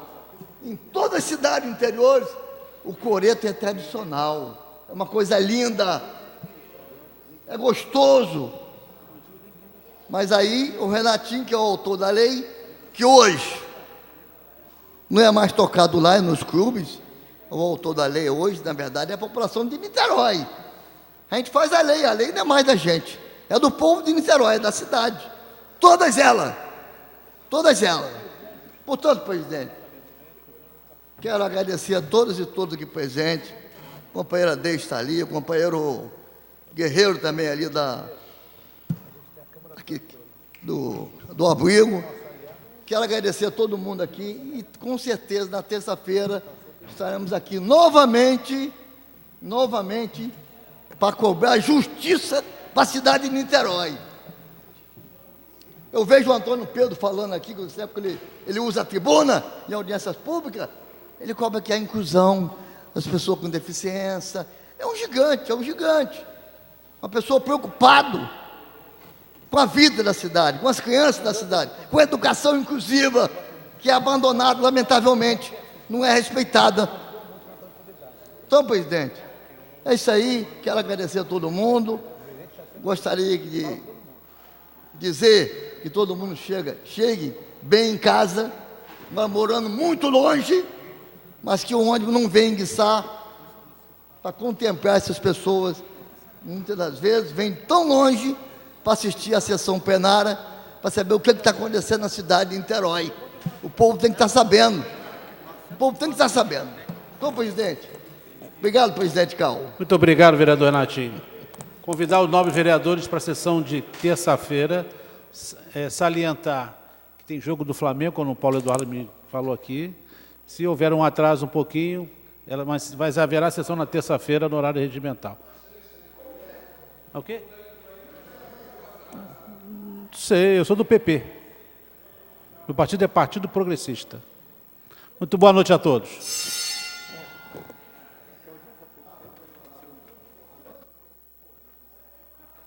Em todas as cidades interiores, o Coreto é tradicional. É uma coisa linda, é gostoso. Mas aí o Renatinho, que é o autor da lei, que hoje não é mais tocado lá nos clubes, o autor da lei hoje, na verdade, é a população de Niterói. A gente faz a lei não é mais da gente, é do povo de Niterói, é da cidade. Todas elas. Portanto, presidente, quero agradecer a todas e todos aqui presentes, a companheira Deise está ali, o companheiro Guerreiro também ali do abrigo. Quero agradecer a todo mundo aqui e com certeza na terça-feira estaremos aqui novamente para cobrar justiça para a cidade de Niterói. Eu vejo o Antônio Pedro falando aqui, que sempre ele usa a tribuna em audiências públicas, ele cobra aqui a inclusão das pessoas com deficiência. É um gigante. Uma pessoa preocupada com a vida da cidade, com as crianças da cidade, com a educação inclusiva, que é abandonada, lamentavelmente, não é respeitada. Então, presidente, é isso aí. Quero agradecer a todo mundo. Gostaria de dizer que todo mundo chegue bem em casa, nós morando muito longe, mas que o ônibus não venha enguiçar para contemplar essas pessoas. Muitas das vezes vem tão longe para assistir a sessão plenária, para saber o que está acontecendo na cidade de Niterói. O povo tem que estar sabendo. Então, presidente, obrigado, presidente Cal. Muito obrigado, vereador Renatinho. Convidar os 9 vereadores para a sessão de terça-feira, salientar que tem jogo do Flamengo, como o Paulo Eduardo me falou aqui. Se houver um atraso um pouquinho, mas haverá sessão na terça-feira no horário regimental. Ok? Não sei, eu sou do PP. Meu partido é Partido Progressista. Muito boa noite a todos.